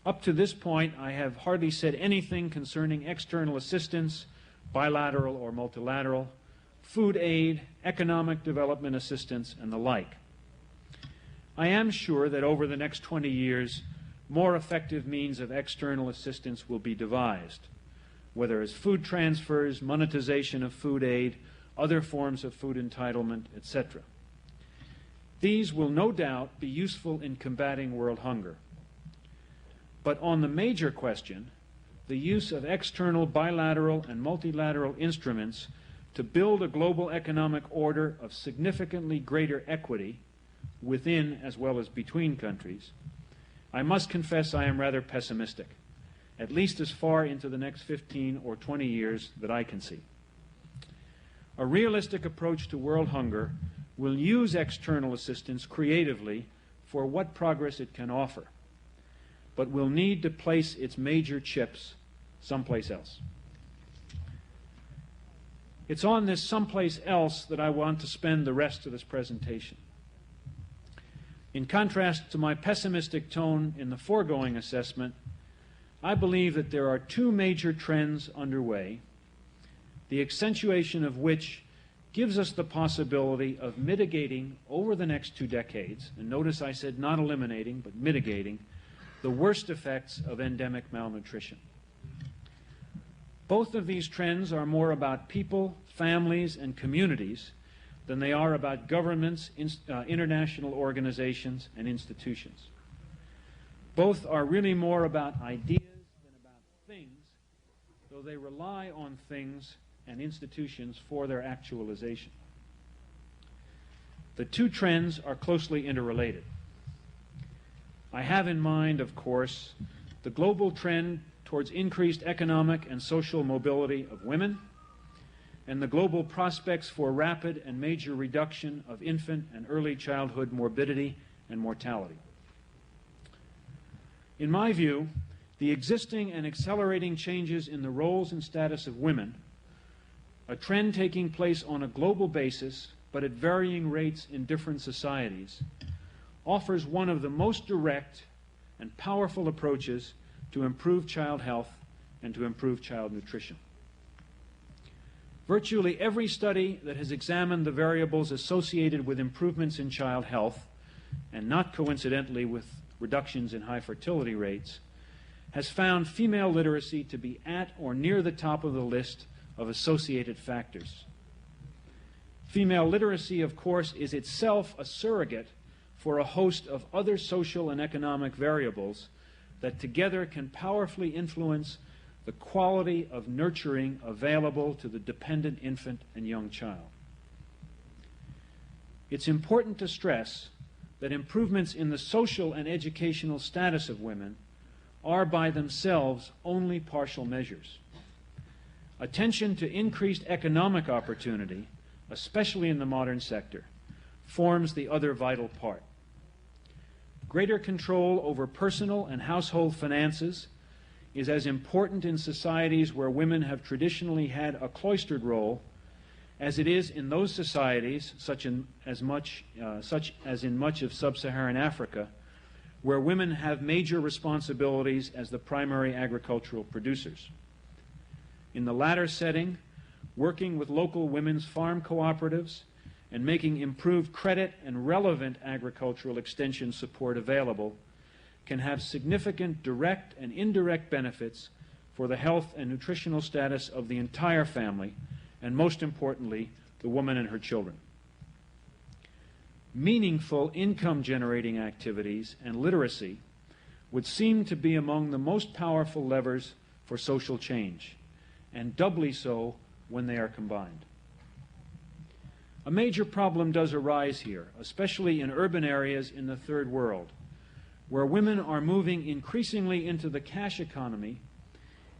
Up to this point, I have hardly said anything concerning external assistance, bilateral or multilateral, food aid, economic development assistance, and the like. I am sure that over the next 20 years, more effective means of external assistance will be devised, whether as food transfers, monetization of food aid, other forms of food entitlement, etc. These will no doubt be useful in combating world hunger. But on the major question, the use of external bilateral and multilateral instruments to build a global economic order of significantly greater equity within as well as between countries, I must confess I am rather pessimistic, at least as far into the next 15 or 20 years that I can see. A realistic approach to world hunger will use external assistance creatively for what progress it can offer, but will need to place its major chips someplace else. It's on this someplace else that I want to spend the rest of this presentation. In contrast to my pessimistic tone in the foregoing assessment, I believe that there are 2 major trends underway, the accentuation of which gives us the possibility of mitigating over the next 2 decades, and notice I said not eliminating, but mitigating, the worst effects of endemic malnutrition. Both of these trends are more about people, families, and communities than they are about governments, international organizations, and institutions. Both are really more about ideas than about things, though they rely on things and institutions for their actualization. The two trends are closely interrelated. I have in mind, of course, the global trend towards increased economic and social mobility of women, and the global prospects for rapid and major reduction of infant and early childhood morbidity and mortality. In my view, the existing and accelerating changes in the roles and status of women, a trend taking place on a global basis but at varying rates in different societies, offers one of the most direct and powerful approaches to improve child health and to improve child nutrition. Virtually every study that has examined the variables associated with improvements in child health, and not coincidentally with reductions in high fertility rates, has found female literacy to be at or near the top of the list of associated factors. Female literacy, of course, is itself a surrogate for a host of other social and economic variables that together can powerfully influence the quality of nurturing available to the dependent infant and young child. It's important to stress that improvements in the social and educational status of women are by themselves only partial measures. Attention to increased economic opportunity, especially in the modern sector, forms the other vital part. Greater control over personal and household finances is as important in societies where women have traditionally had a cloistered role as it is in those societies, such as in much of sub-Saharan Africa, where women have major responsibilities as the primary agricultural producers. In the latter setting, working with local women's farm cooperatives and making improved credit and relevant agricultural extension support available can have significant direct and indirect benefits for the health and nutritional status of the entire family, and most importantly, the woman and her children. Meaningful income-generating activities and literacy would seem to be among the most powerful levers for social change, and doubly so when they are combined. A major problem does arise here, especially in urban areas in the Third World, where women are moving increasingly into the cash economy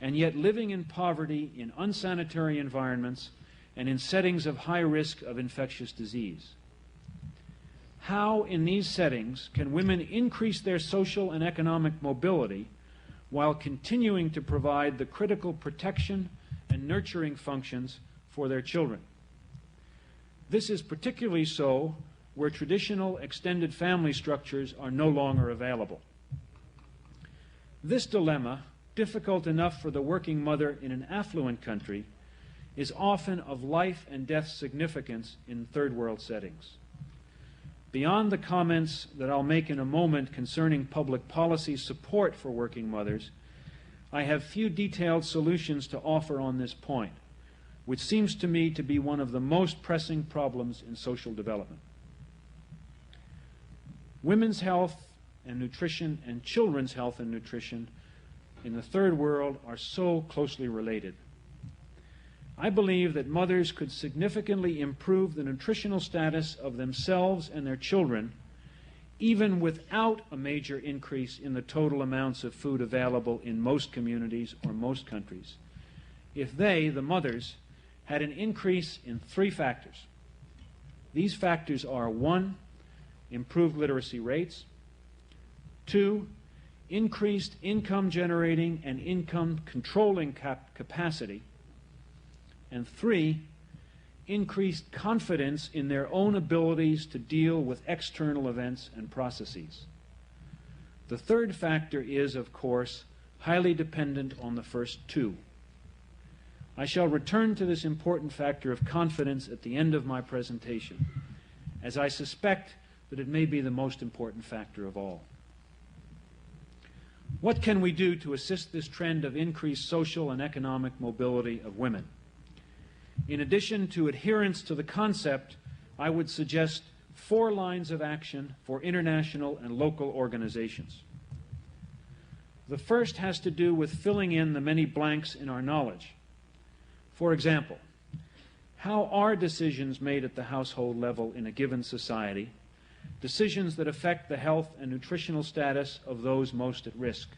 and yet living in poverty in unsanitary environments and in settings of high risk of infectious disease. How, in these settings, can women increase their social and economic mobility while continuing to provide the critical protection and nurturing functions for their children? This is particularly so where traditional extended family structures are no longer available. This dilemma, difficult enough for the working mother in an affluent country, is often of life and death significance in third world settings. Beyond the comments that I'll make in a moment concerning public policy support for working mothers, I have few detailed solutions to offer on this point, which seems to me to be one of the most pressing problems in social development. Women's health and nutrition and children's health and nutrition in the third world are so closely related. I believe that mothers could significantly improve the nutritional status of themselves and their children even without a major increase in the total amounts of food available in most communities or most countries, if they, the mothers, had an increase in three factors. These factors are: 1, improved literacy rates; 2, increased income generating and income controlling capacity; and 3, increased confidence in their own abilities to deal with external events and processes. The third factor is, of course, highly dependent on the first two. I shall return to this important factor of confidence at the end of my presentation, as I suspect that it may be the most important factor of all. What can we do to assist this trend of increased social and economic mobility of women? In addition to adherence to the concept, I would suggest 4 lines of action for international and local organizations. The first has to do with filling in the many blanks in our knowledge. For example, how are decisions made at the household level in a given society, decisions that affect the health and nutritional status of those most at risk?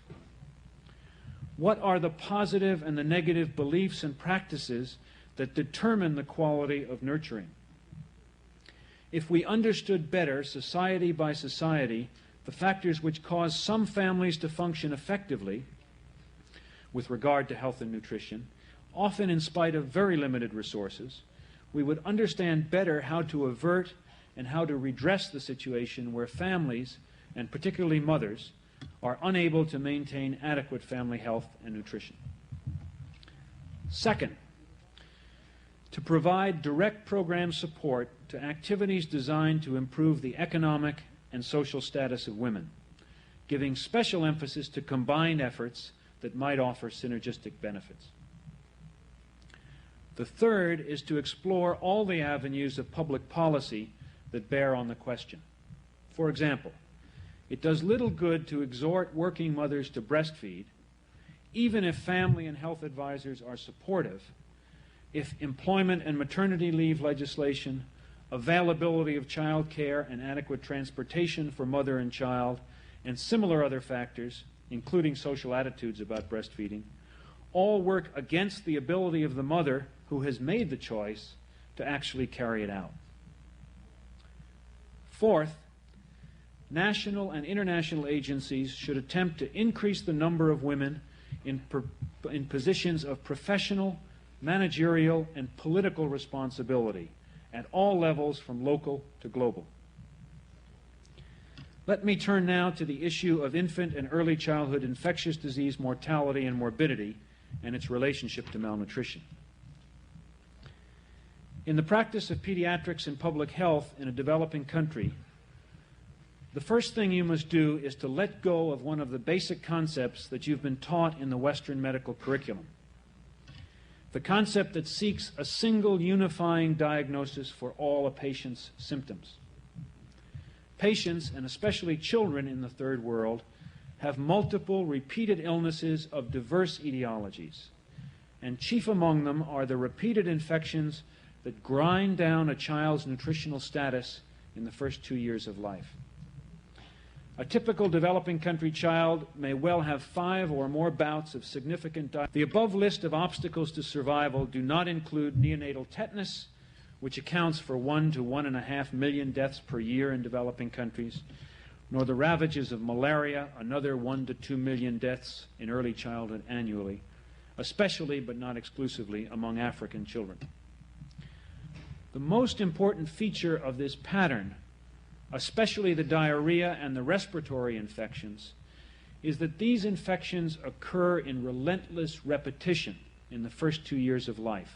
What are the positive and the negative beliefs and practices that determine the quality of nurturing? If we understood better, society by society, the factors which cause some families to function effectively with regard to health and nutrition, often in spite of very limited resources, we would understand better how to avert and how to redress the situation where families, and particularly mothers, are unable to maintain adequate family health and nutrition. Second, to provide direct program support to activities designed to improve the economic and social status of women, giving special emphasis to combined efforts that might offer synergistic benefits. The third is to explore all the avenues of public policy that bear on the question. For example, it does little good to exhort working mothers to breastfeed, even if family and health advisors are supportive, if employment and maternity leave legislation, availability of child care and adequate transportation for mother and child, and similar other factors, including social attitudes about breastfeeding, all work against the ability of the mother who has made the choice to actually carry it out. Fourth, national and international agencies should attempt to increase the number of women in positions of professional, managerial, and political responsibility at all levels from local to global. Let me turn now to the issue of infant and early childhood infectious disease mortality and morbidity and its relationship to malnutrition. In the practice of pediatrics and public health in a developing country, the first thing you must do is to let go of one of the basic concepts that you've been taught in the Western medical curriculum. The concept that seeks a single unifying diagnosis for all a patient's symptoms. Patients, and especially children in the third world, have multiple repeated illnesses of diverse etiologies, and chief among them are the repeated infections that grind down a child's nutritional status in the first 2 years of life. A typical developing country child may well have 5 or more bouts of significant diarrhea. The above list of obstacles to survival do not include neonatal tetanus, which accounts for 1 to 1.5 million deaths per year in developing countries, nor the ravages of malaria, another 1 to 2 million deaths in early childhood annually, especially but not exclusively among African children. The most important feature of this pattern, especially the diarrhea and the respiratory infections, is that these infections occur in relentless repetition in the first 2 years of life,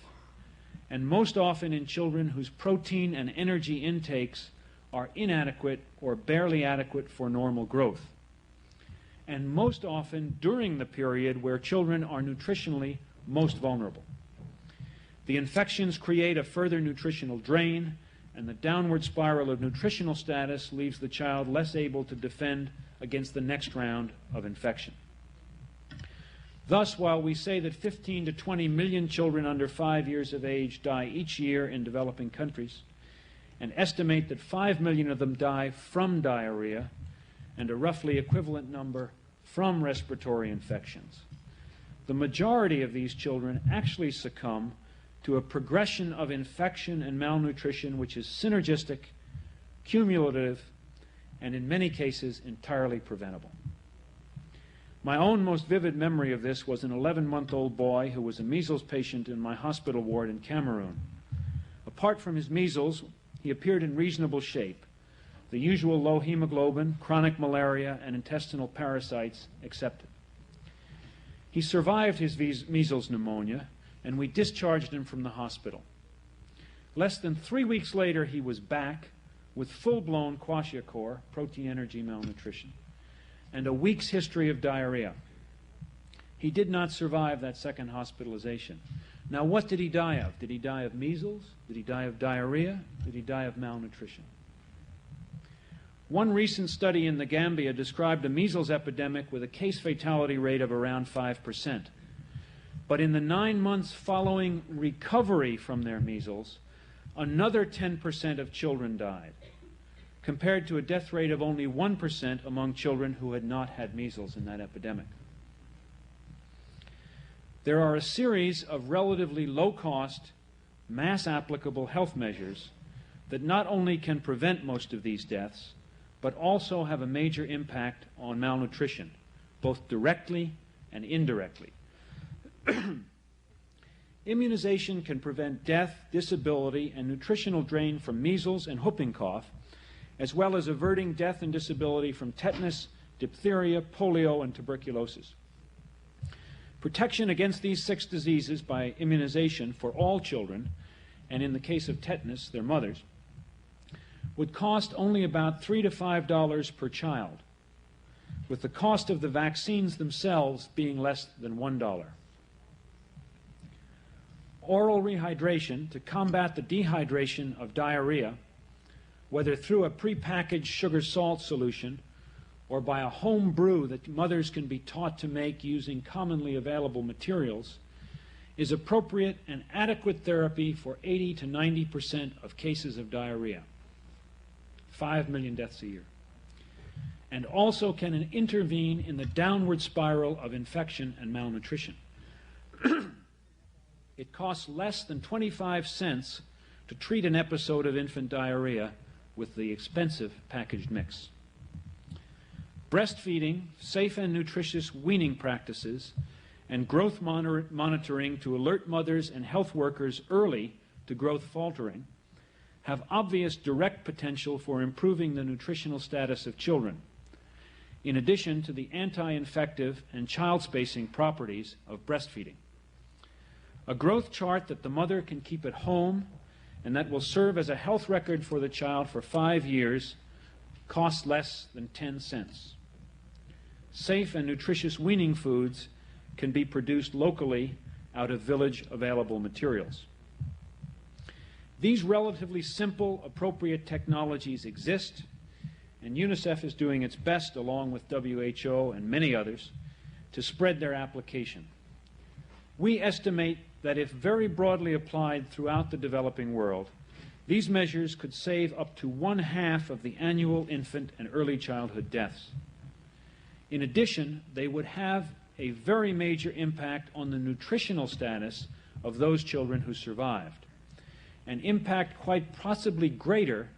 and most often in children whose protein and energy intakes are inadequate or barely adequate for normal growth, and most often during the period where children are nutritionally most vulnerable. The infections create a further nutritional drain, and the downward spiral of nutritional status leaves the child less able to defend against the next round of infection. Thus, while we say that 15 to 20 million children under 5 years of age die each year in developing countries, and estimate that 5 million of them die from diarrhea, and a roughly equivalent number from respiratory infections, the majority of these children actually succumb to a progression of infection and malnutrition which is synergistic, cumulative, and in many cases entirely preventable. My own most vivid memory of this was an 11-month-old boy who was a measles patient in my hospital ward in Cameroon. Apart from his measles, he appeared in reasonable shape, the usual low hemoglobin, chronic malaria, and intestinal parasites accepted. He survived his measles pneumonia, and we discharged him from the hospital. Less than 3 weeks later, he was back with full-blown kwashiorkor, protein energy malnutrition. and a week's history of diarrhea. He did not survive that second hospitalization. Now, what did he die of? Did he die of measles? Did he die of diarrhea? Did he die of malnutrition? One recent study in the Gambia described a measles epidemic with a case fatality rate of around 5%. But in the 9 months following recovery from their measles, another 10% of children died, compared to a death rate of only 1% among children who had not had measles in that epidemic. There are a series of relatively low-cost, mass-applicable health measures that not only can prevent most of these deaths, but also have a major impact on malnutrition, both directly and indirectly. Immunization can prevent death, disability, and nutritional drain from measles and whooping cough, as well as averting death and disability from tetanus, diphtheria, polio, and tuberculosis. Protection against these 6 diseases by immunization for all children, and in the case of tetanus, their mothers, would cost only about $3 to $5 per child, with the cost of the vaccines themselves being less than $1. Oral rehydration to combat the dehydration of diarrhea, whether through a prepackaged sugar salt solution or by a home brew that mothers can be taught to make using commonly available materials, is appropriate and adequate therapy for 80 to 90% of cases of diarrhea, 5 million deaths a year, and also can intervene in the downward spiral of infection and malnutrition. It costs less than 25 cents to treat an episode of infant diarrhea with the expensive packaged mix. Breastfeeding, safe and nutritious weaning practices, and growth monitoring to alert mothers and health workers early to growth faltering have obvious direct potential for improving the nutritional status of children, in addition to the anti-infective and child-spacing properties of breastfeeding. A growth chart that the mother can keep at home and that will serve as a health record for the child for 5 years costs less than 10 cents. Safe and nutritious weaning foods can be produced locally out of village-available materials. These relatively simple, appropriate technologies exist, and UNICEF is doing its best, along with WHO and many others, to spread their application. We estimate that if very broadly applied throughout the developing world, these measures could save up to 1/2 of the annual infant and early childhood deaths. In addition, they would have a very major impact on the nutritional status of those children who survived, an impact quite possibly greater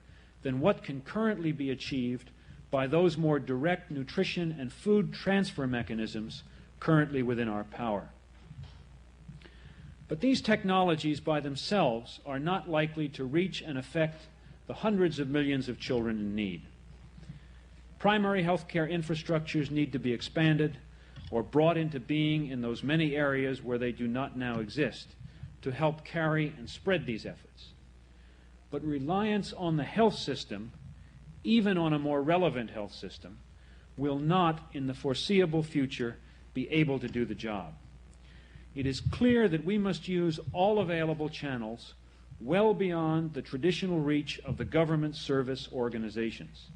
than what can currently be achieved by those more direct nutrition and food transfer mechanisms currently within our power. But these technologies by themselves are not likely to reach and affect the hundreds of millions of children in need. Primary health care infrastructures need to be expanded or brought into being in those many areas where they do not now exist to help carry and spread these efforts. But reliance on the health system, even on a more relevant health system, will not in the foreseeable future be able to do the job. It is clear that we must use all available channels well beyond the traditional reach of the government service organizations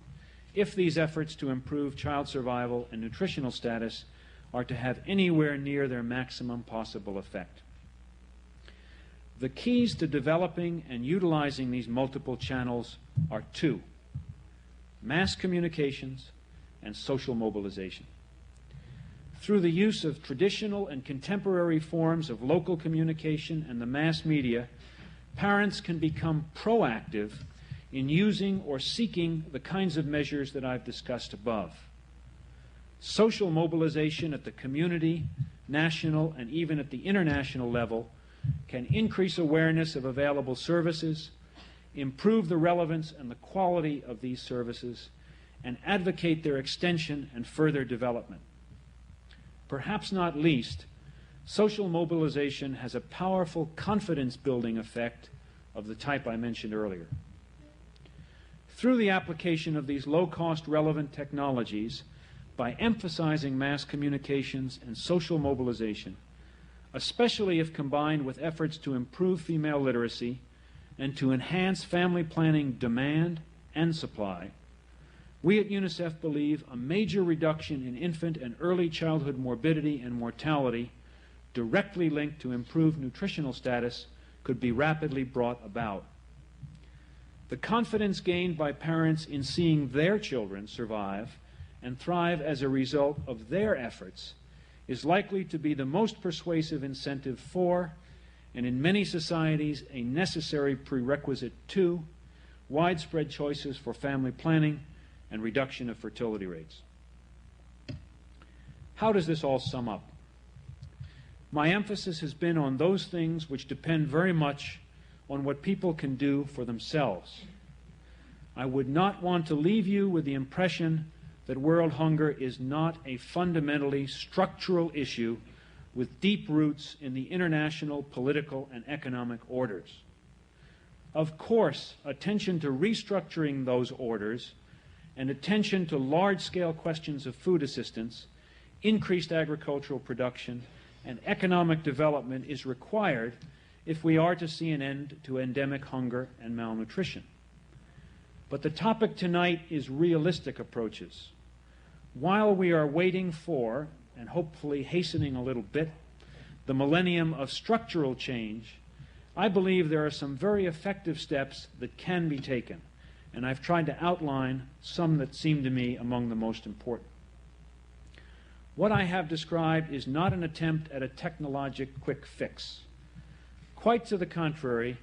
if these efforts to improve child survival and nutritional status are to have anywhere near their maximum possible effect. The keys to developing and utilizing these multiple channels are 2: mass communications and social mobilization. Through the use of traditional and contemporary forms of local communication and the mass media, parents can become proactive in using or seeking the kinds of measures that I've discussed above. Social mobilization at the community, national, and even at the international level can increase awareness of available services, improve the relevance and the quality of these services, and advocate their extension and further development. Perhaps not least, social mobilization has a powerful confidence-building effect of the type I mentioned earlier. Through the application of these low-cost relevant technologies by emphasizing mass communications and social mobilization, especially if combined with efforts to improve female literacy and to enhance family planning demand and supply, we at UNICEF believe a major reduction in infant and early childhood morbidity and mortality directly linked to improved nutritional status could be rapidly brought about. The confidence gained by parents in seeing their children survive and thrive as a result of their efforts is likely to be the most persuasive incentive for, and in many societies a necessary prerequisite to, widespread choices for family planning and reduction of fertility rates. How does this all sum up? My emphasis has been on those things which depend very much on what people can do for themselves. I would not want to leave you with the impression that world hunger is not a fundamentally structural issue with deep roots in the international political and economic orders. Of course, attention to restructuring those orders and attention to large-scale questions of food assistance, increased agricultural production, and economic development is required if we are to see an end to endemic hunger and malnutrition. But the topic tonight is realistic approaches. While we are waiting for, and hopefully hastening a little bit, the millennium of structural change, I believe there are some very effective steps that can be taken, and I've tried to outline some that seem to me among the most important. What I have described is not an attempt at a technologic quick fix. Quite to the contrary,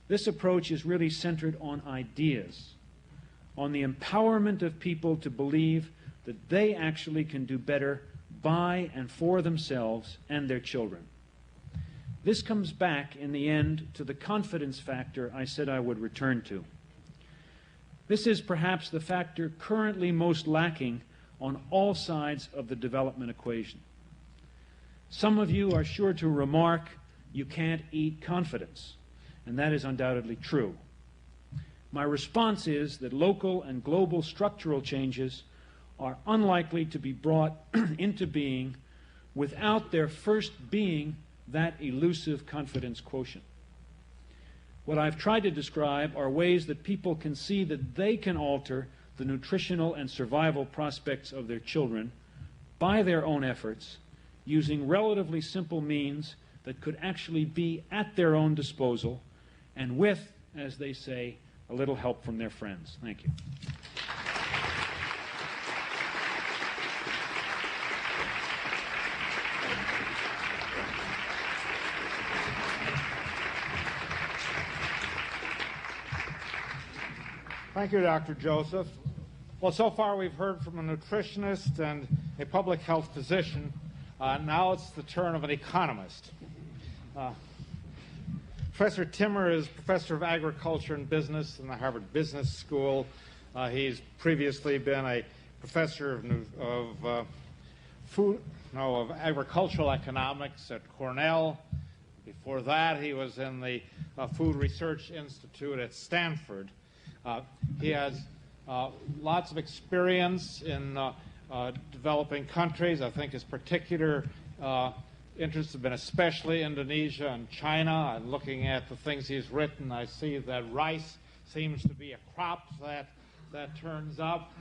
this approach is really centered on ideas, on the empowerment of people to believe that they actually can do better by and for themselves and their children. This comes back in the end to the confidence factor I said I would return to. This is perhaps the factor currently most lacking on all sides of the development equation. Some of you are sure to remark, you can't eat confidence, and that is undoubtedly true. My response is that local and global structural changes are unlikely to be brought into being without there first being that elusive confidence quotient. What I've tried to describe are ways that people can see that they can alter the nutritional and survival prospects of their children by their own efforts, using relatively simple means that could actually be at their own disposal, and with, as they say, a little help from their friends. Thank you. Thank you, Dr. Joseph. Well, so far we've heard from a nutritionist and a public health physician. Now it's the turn of an economist. Professor Timmer is professor of agriculture and business in the Harvard Business School. He's previously been a professor of agricultural economics at Cornell. Before that, he was in the Food Research Institute at Stanford. He has lots of experience in developing countries. I think his particular interests have been especially Indonesia and China. I'm looking at the things he's written. I see that rice seems to be a crop that turns up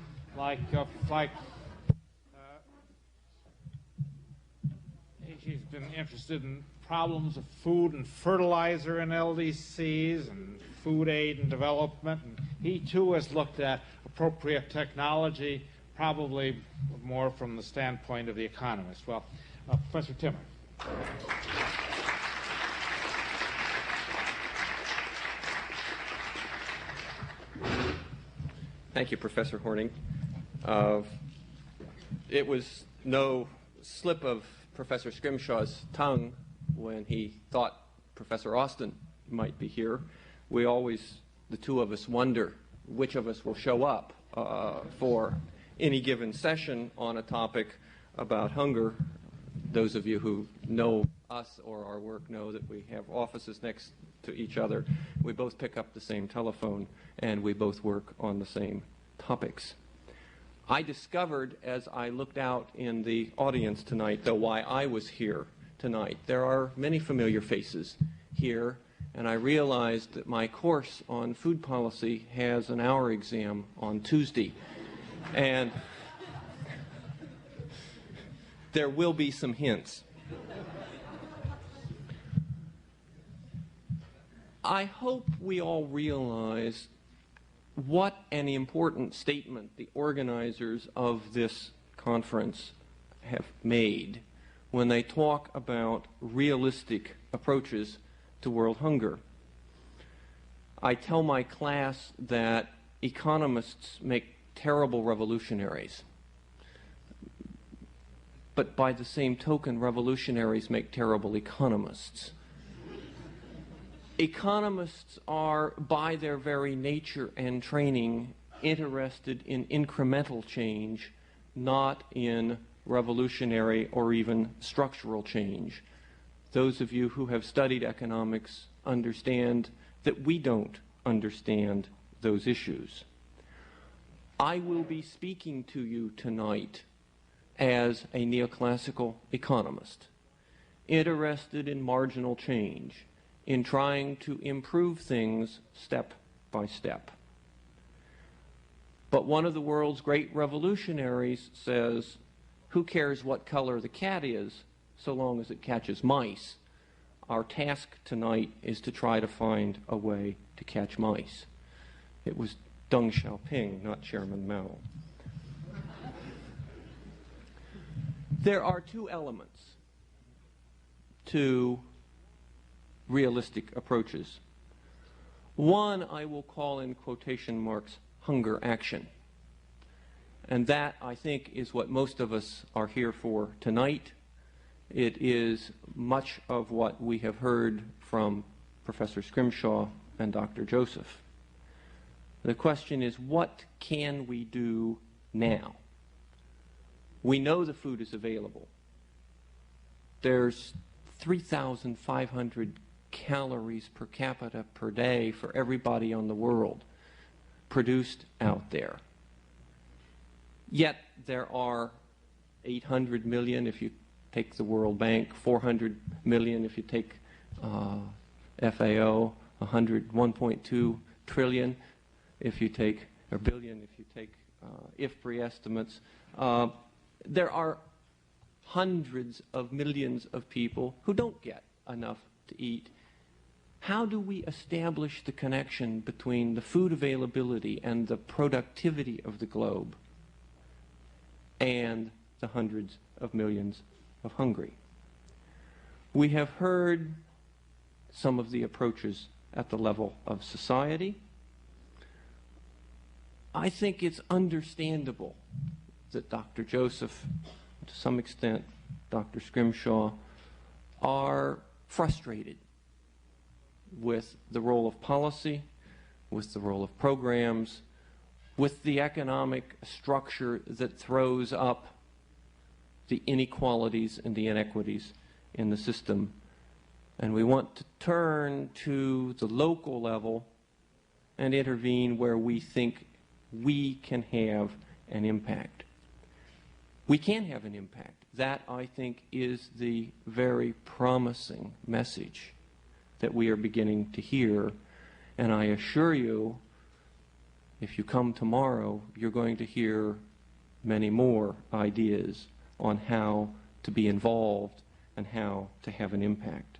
he's been interested in problems of food and fertilizer in LDCs and food aid and development. And he, too, has looked at appropriate technology, probably more from the standpoint of the economist. Well, Professor Timmer. Thank you, Professor Hornig. It was no slip of Professor Scrimshaw's tongue when he thought Professor Austin might be here. We always, the two of us, wonder which of us will show up for any given session on a topic about hunger. Those of you who know us or our work know that we have offices next to each other. We both pick up the same telephone, and we both work on the same topics. I discovered as I looked out in the audience tonight, though, why I was here tonight. There are many familiar faces here, and I realized that my course on food policy has an hour exam on Tuesday. And there will be some hints. I hope we all realize what an important statement the organizers of this conference have made when they talk about realistic approaches to world hunger. I tell my class that economists make terrible revolutionaries. But by the same token, revolutionaries make terrible economists. Economists are, by their very nature and training, interested in incremental change, not in revolutionary or even structural change. Those of you who have studied economics understand that we don't understand those issues. I will be speaking to you tonight as a neoclassical economist, interested in marginal change, in trying to improve things step by step. But one of the world's great revolutionaries says, who cares what color the cat is so long as it catches mice? Our task tonight is to try to find a way to catch mice. It was Deng Xiaoping, not Chairman Mao. There are two elements to realistic approaches. One I will call in quotation marks hunger action. And that, I think, is what most of us are here for tonight. It is much of what we have heard from Professor Scrimshaw and Dr. Joseph. The question is, what can we do now? We know the food is available. There's 3,500 calories per capita per day for everybody on the world produced out there. Yet there are 800 million if you take the World Bank, 400 million if you take FAO, 1.2 trillion if you take, or billion if you take IFPRI estimates. There are hundreds of millions of people who don't get enough to eat. How do we establish the connection between the food availability and the productivity of the globe and the hundreds of millions of hungry? We have heard some of the approaches at the level of society. I think it's understandable that Dr. Joseph, to some extent Dr. Scrimshaw, are frustrated with the role of policy, with the role of programs, with the economic structure that throws up the inequalities and the inequities in the system. And we want to turn to the local level and intervene where we think we can have an impact. We can have an impact. That, I think, is the very promising message that we are beginning to hear. And I assure you, if you come tomorrow, you're going to hear many more ideas on how to be involved and how to have an impact.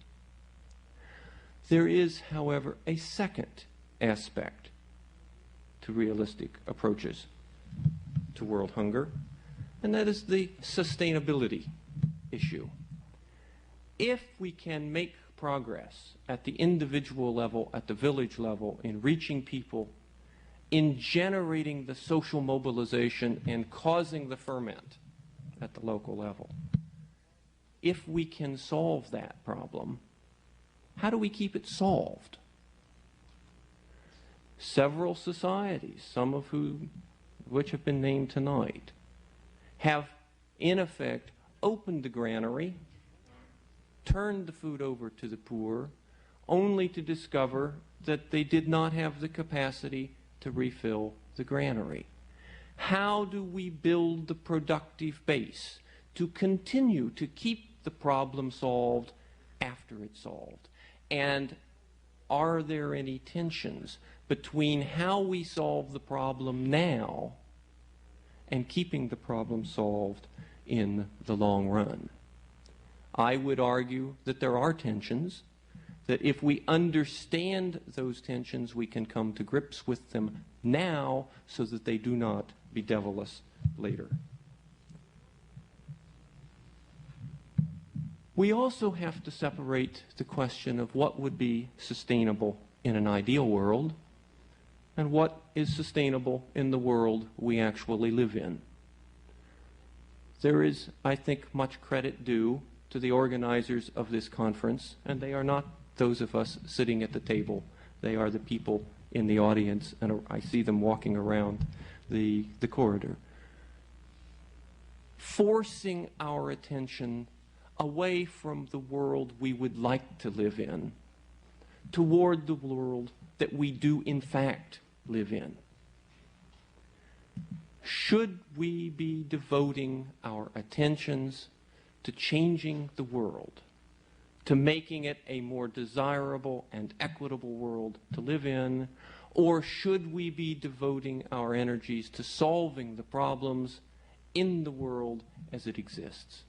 There is, however, a second aspect to realistic approaches to world hunger, and that is the sustainability issue. If we can make progress at the individual level, at the village level, in reaching people, in generating the social mobilization and causing the ferment at the local level, if we can solve that problem, how do we keep it solved? Several societies, some of which have been named tonight, have in effect opened the granary, turned the food over to the poor, only to discover that they did not have the capacity to refill the granary. How do we build the productive base to continue to keep the problem solved after it's solved? And are there any tensions between how we solve the problem now and keeping the problem solved in the long run? I would argue that there are tensions, that if we understand those tensions, we can come to grips with them now so that they do not bedevil us later. We also have to separate the question of what would be sustainable in an ideal world and what is sustainable in the world we actually live in. There is, I think, much credit due to the organizers of this conference, and they are not those of us sitting at the table. They are the people in the audience, and I see them walking around the corridor, forcing our attention away from the world we would like to live in toward the world that we do in fact live in. Should we be devoting our attentions to changing the world, to making it a more desirable and equitable world to live in, or should we be devoting our energies to solving the problems in the world as it exists?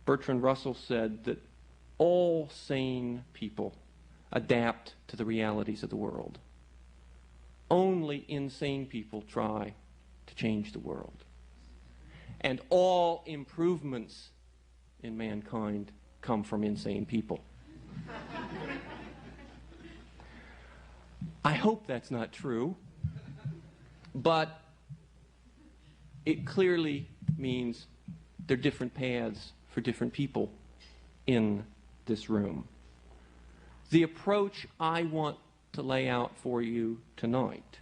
Bertrand Russell said that all sane people adapt to the realities of the world. Only insane people try to change the world. And all improvements in mankind come from insane people. I hope that's not true, but it clearly means there are different paths for different people in this room. The approach I want to lay out for you tonight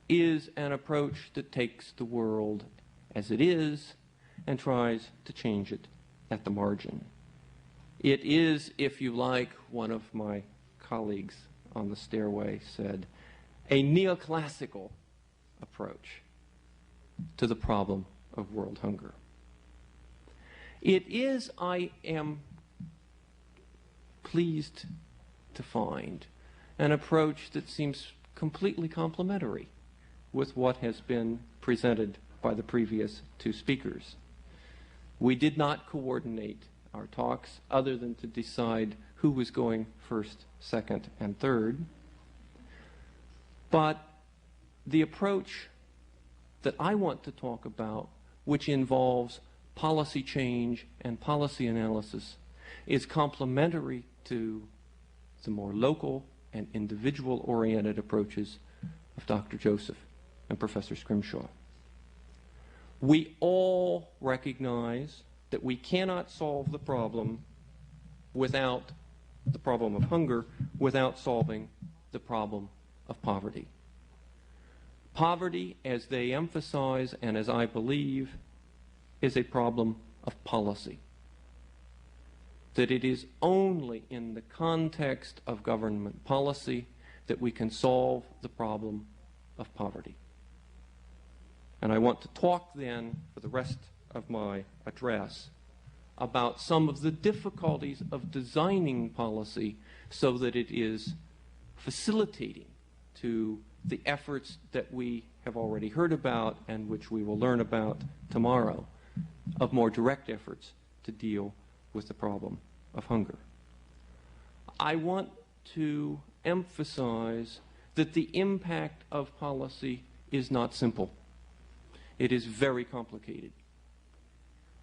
is an approach that takes the world as it is and tries to change it at the margin. It is, if you like, one of my colleagues on the stairway said, a neoclassical approach to the problem of world hunger. It is, I am pleased to find, an approach that seems completely complementary with what has been presented by the previous two speakers. We did not coordinate our talks other than to decide who was going first, second, and third. But the approach that I want to talk about, which involves policy change and policy analysis, is complementary to the more local and individual-oriented approaches of Dr. Joseph and Professor Scrimshaw. We all recognize that we cannot solve the problem without the problem of hunger, without solving the problem of poverty. Poverty, as they emphasize and as I believe, is a problem of policy. That it is only in the context of government policy that we can solve the problem of poverty. And I want to talk then for the rest of my address about some of the difficulties of designing policy so that it is facilitating to the efforts that we have already heard about and which we will learn about tomorrow, of more direct efforts to deal with the problem of hunger. I want to emphasize that the impact of policy is not simple. It is very complicated.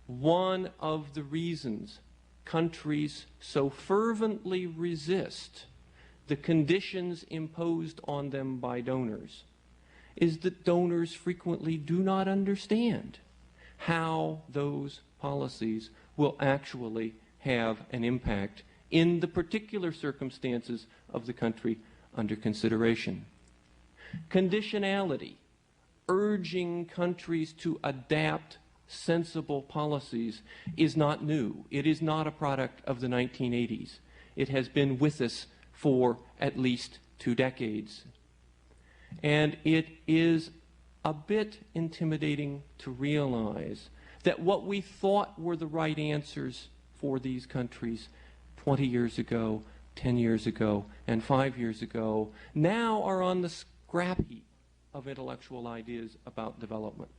One of the reasons countries so fervently resist the conditions imposed on them by donors is that donors frequently do not understand how those policies will actually have an impact in the particular circumstances of the country under consideration. Conditionality, urging countries to adapt sensible policies, is not new. It is not a product of the 1980s. It has been with us for at least 2 decades. And it is a bit intimidating to realize that what we thought were the right answers for these countries 20 years ago, 10 years ago, and 5 years ago now are on the scrap heap of intellectual ideas about development.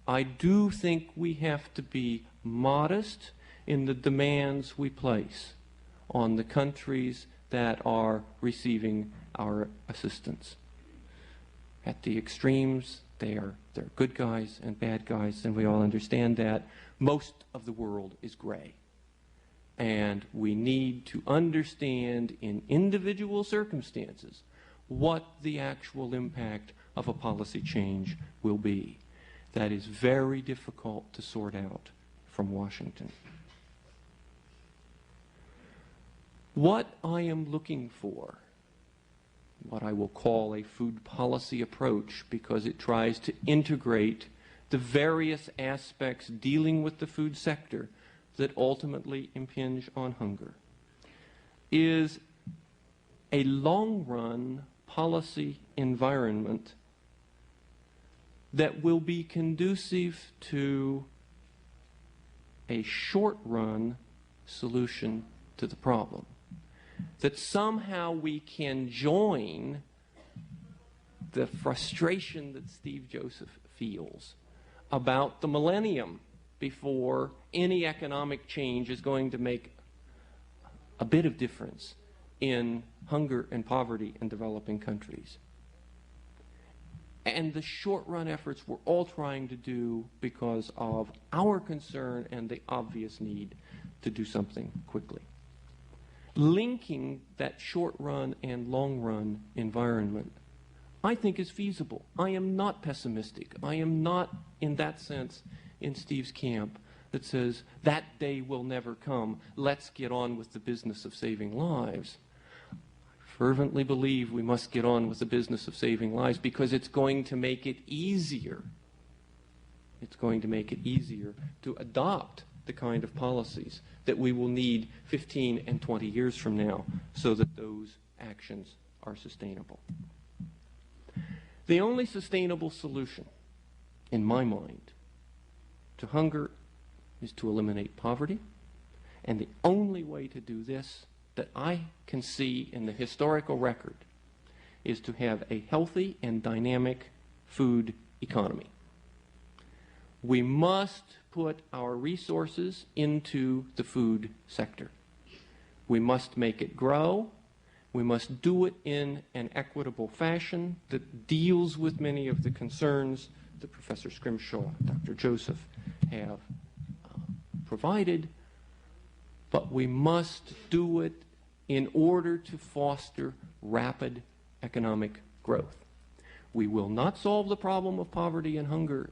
I do think we have to be modest in the demands we place on the countries that are receiving our assistance. At the extremes, they're good guys and bad guys, and we all understand that. Most of the world is gray. And we need to understand in individual circumstances what the actual impact of a policy change will be. That is very difficult to sort out from Washington. What I am looking for, what I will call a food policy approach, because it tries to integrate the various aspects dealing with the food sector that ultimately impinge on hunger, is a long-run policy environment that will be conducive to a short-run solution to the problem. That somehow we can join the frustration that Steve Joseph feels about the millennium before any economic change is going to make a bit of difference in hunger and poverty in developing countries. And the short-run efforts we're all trying to do because of our concern and the obvious need to do something quickly. Linking that short-run and long-run environment, I think, is feasible. I am not pessimistic. I am not, in that sense, in Steve's camp that says, that day will never come. Let's get on with the business of saving lives. I fervently believe we must get on with the business of saving lives because it's going to make it easier. It's going to make it easier to adopt the kind of policies that we will need 15 and 20 years from now so that those actions are sustainable. The only sustainable solution, in my mind, to hunger is to eliminate poverty. And the only way to do this that I can see in the historical record is to have a healthy and dynamic food economy. We must put our resources into the food sector. We must make it grow. We must do it in an equitable fashion that deals with many of the concerns that Professor Scrimshaw, Dr. Joseph have provided, but we must do it in order to foster rapid economic growth. We will not solve the problem of poverty and hunger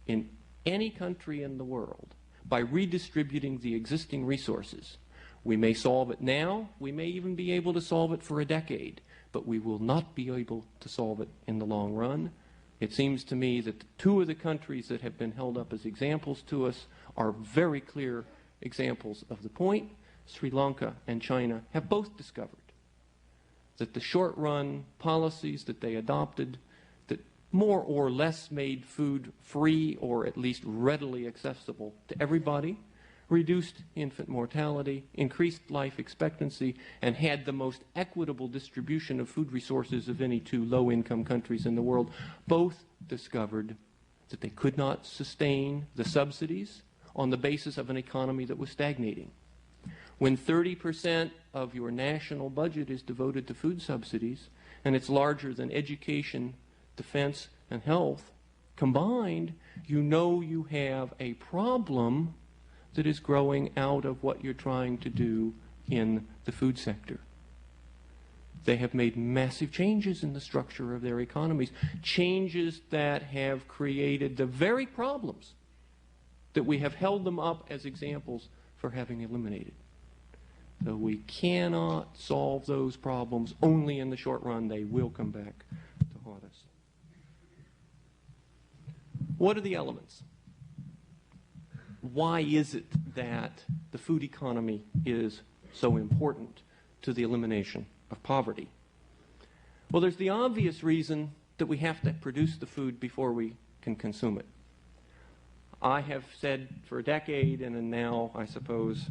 in any country in the world by redistributing the existing resources. We may solve it now, we may even be able to solve it for a decade, but we will not be able to solve it in the long run. It seems to me that two of the countries that have been held up as examples to us are very clear examples of the point. Sri Lanka and China have both discovered that the short-run policies that they adopted that more or less made food free or at least readily accessible to everybody, reduced infant mortality, increased life expectancy, and had the most equitable distribution of food resources of any two low-income countries in the world, both discovered that they could not sustain the subsidies on the basis of an economy that was stagnating. When 30% of your national budget is devoted to food subsidies, and it's larger than education, defense, and health combined, you know you have a problem that is growing out of what you're trying to do in the food sector. They have made massive changes in the structure of their economies, changes that have created the very problems that we have held them up as examples for having eliminated. So we cannot solve those problems only in the short run. They will come back to haunt us. What are the elements? Why is it that the food economy is so important to the elimination of poverty? Well, there's the obvious reason that we have to produce the food before we can consume it. I have said for a decade, and am now, I suppose,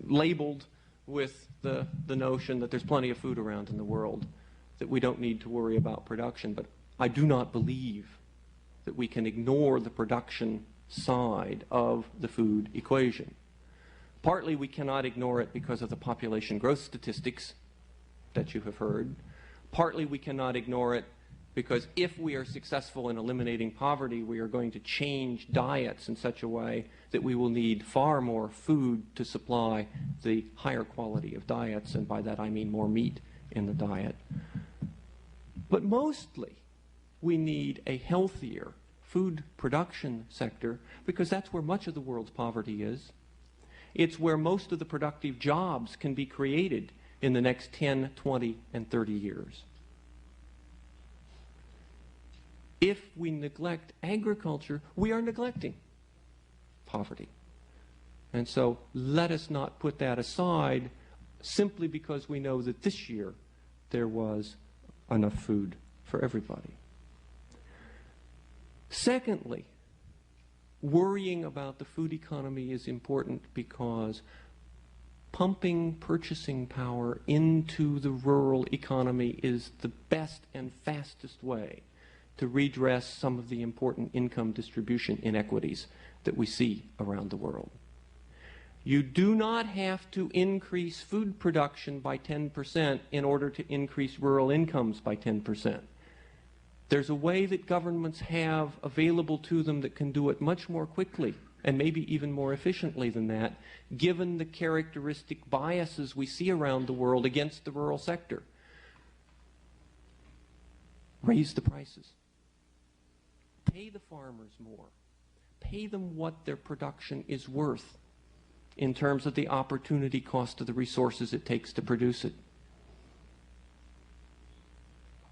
labeled with the notion that there's plenty of food around in the world, that we don't need to worry about production. But I do not believe that we can ignore the production side of the food equation. Partly we cannot ignore it because of the population growth statistics that you have heard. Partly we cannot ignore it because if we are successful in eliminating poverty, we are going to change diets in such a way that we will need far more food to supply the higher quality of diets, and by that I mean more meat in the diet. But mostly, we need a healthier food production sector because that's where much of the world's poverty is. It's where most of the productive jobs can be created in the next 10, 20, and 30 years. If we neglect agriculture, we are neglecting poverty. And so let us not put that aside simply because we know that this year there was enough food for everybody. Secondly, worrying about the food economy is important because pumping purchasing power into the rural economy is the best and fastest way to redress some of the important income distribution inequities that we see around the world. You do not have to increase food production by 10% in order to increase rural incomes by 10%. There's a way that governments have available to them that can do it much more quickly and maybe even more efficiently than that, given the characteristic biases we see around the world against the rural sector. Raise the prices. Pay the farmers more. Pay them what their production is worth in terms of the opportunity cost of the resources it takes to produce it.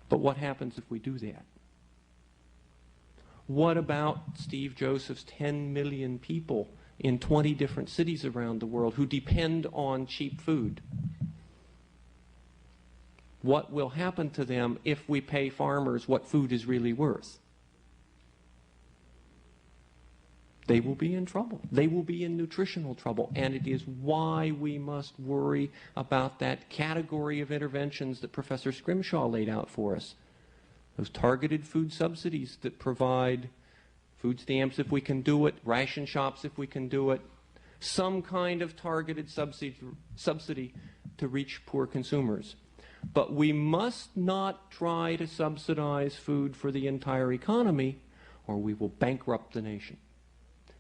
But what happens if we do that? What about Steve Joseph's 10 million people in 20 different cities around the world who depend on cheap food? What will happen to them if we pay farmers what food is really worth? They will be in trouble. They will be in nutritional trouble. And it is why we must worry about that category of interventions that Professor Scrimshaw laid out for us. Those targeted food subsidies that provide food stamps if we can do it, ration shops if we can do it, some kind of targeted subsidy to reach poor consumers. But we must not try to subsidize food for the entire economy, or we will bankrupt the nation.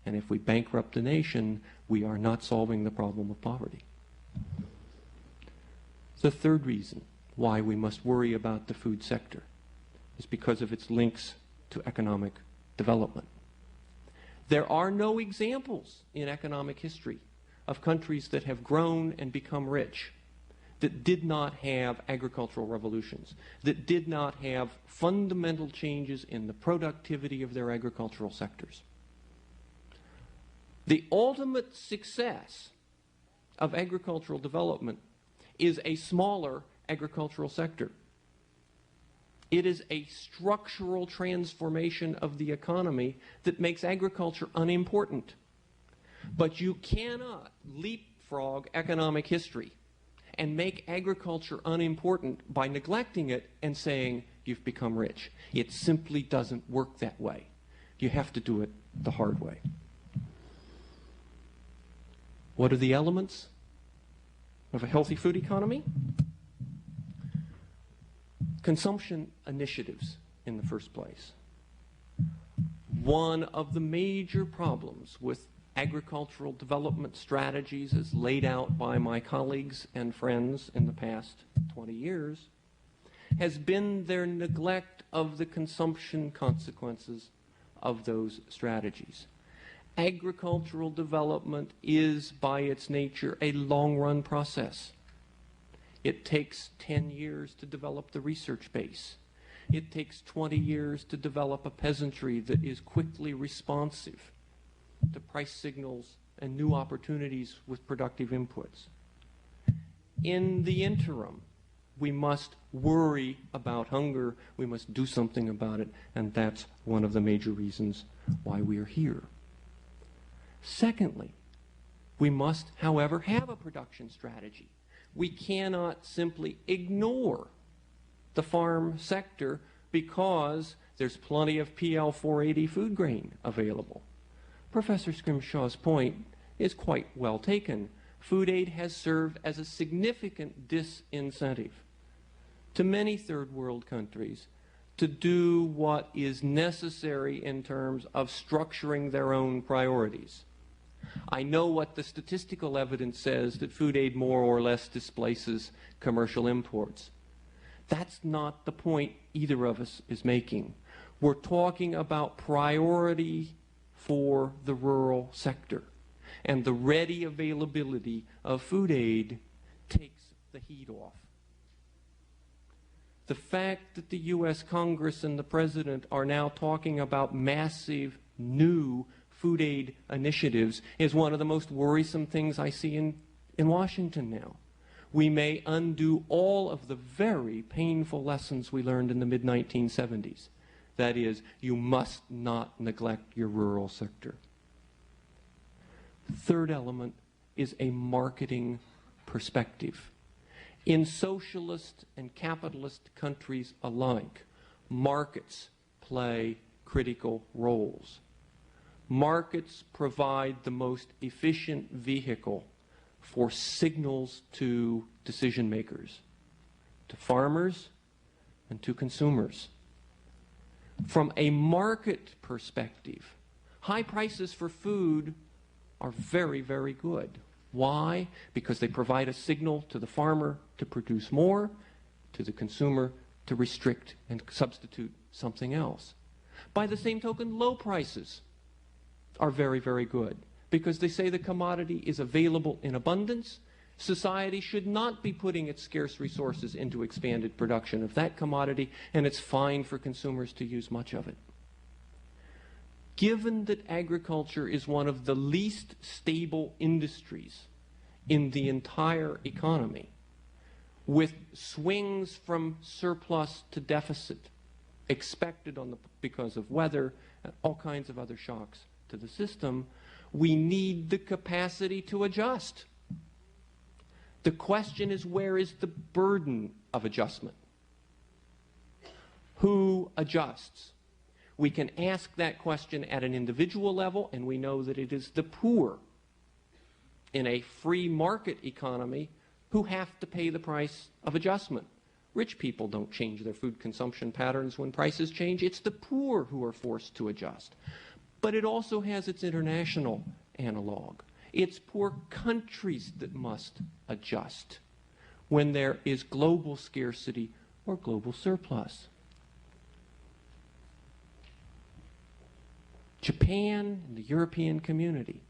And if we bankrupt the nation, we are not solving the problem of poverty. The third reason why we must worry about the food sector is because of its links to economic development. There are no examples in economic history of countries that have grown and become rich that did not have agricultural revolutions, that did not have fundamental changes in the productivity of their agricultural sectors. The ultimate success of agricultural development is a smaller agricultural sector. It is a structural transformation of the economy that makes agriculture unimportant. But you cannot leapfrog economic history and make agriculture unimportant by neglecting it and saying you've become rich. It simply doesn't work that way. You have to do it the hard way. What are the elements of a healthy food economy? Consumption initiatives in the first place. One of the major problems with agricultural development strategies as laid out by my colleagues and friends in the past 20 years has been their neglect of the consumption consequences of those strategies. Agricultural development is, by its nature, a long-run process. It takes 10 years to develop the research base. It takes 20 years to develop a peasantry that is quickly responsive to price signals and new opportunities with productive inputs. In the interim, We must worry about hunger. We must do something about it, and that's one of the major reasons why we are here. Secondly, we must, however, have a production strategy. We cannot simply ignore the farm sector because there's plenty of PL 480 food grain available. Professor Scrimshaw's point is quite well taken. Food aid has served as a significant disincentive to many third world countries to do what is necessary in terms of structuring their own priorities. I know what the statistical evidence says, that food aid more or less displaces commercial imports. That's not the point either of us is making. We're talking about priority for the rural sector, and the ready availability of food aid takes the heat off. The fact that the U.S. Congress and the President are now talking about massive new food aid initiatives is one of the most worrisome things I see in Washington now. We may undo all of the very painful lessons we learned in the mid-1970s. That is, you must not neglect your rural sector. The third element is a marketing perspective. In socialist and capitalist countries alike, markets play critical roles. Markets provide the most efficient vehicle for signals to decision makers, to farmers, and to consumers. From a market perspective, high prices for food are very, very good. Why? Because they provide a signal to the farmer to produce more, to the consumer to restrict and substitute something else. By the same token, low prices are very, very good because they say the commodity is available in abundance. Society should not be putting its scarce resources into expanded production of that commodity, and it's fine for consumers to use much of it. Given that agriculture is one of the least stable industries in the entire economy, with swings from surplus to deficit expected because of weather and all kinds of other shocks to the system, we need the capacity to adjust. The question is, where is the burden of adjustment? Who adjusts? We can ask that question at an individual level, and we know that it is the poor in a free market economy who have to pay the price of adjustment. Rich people don't change their food consumption patterns when prices change. It's the poor who are forced to adjust. But it also has its international analog. It's poor countries that must adjust when there is global scarcity or global surplus. Japan and the European community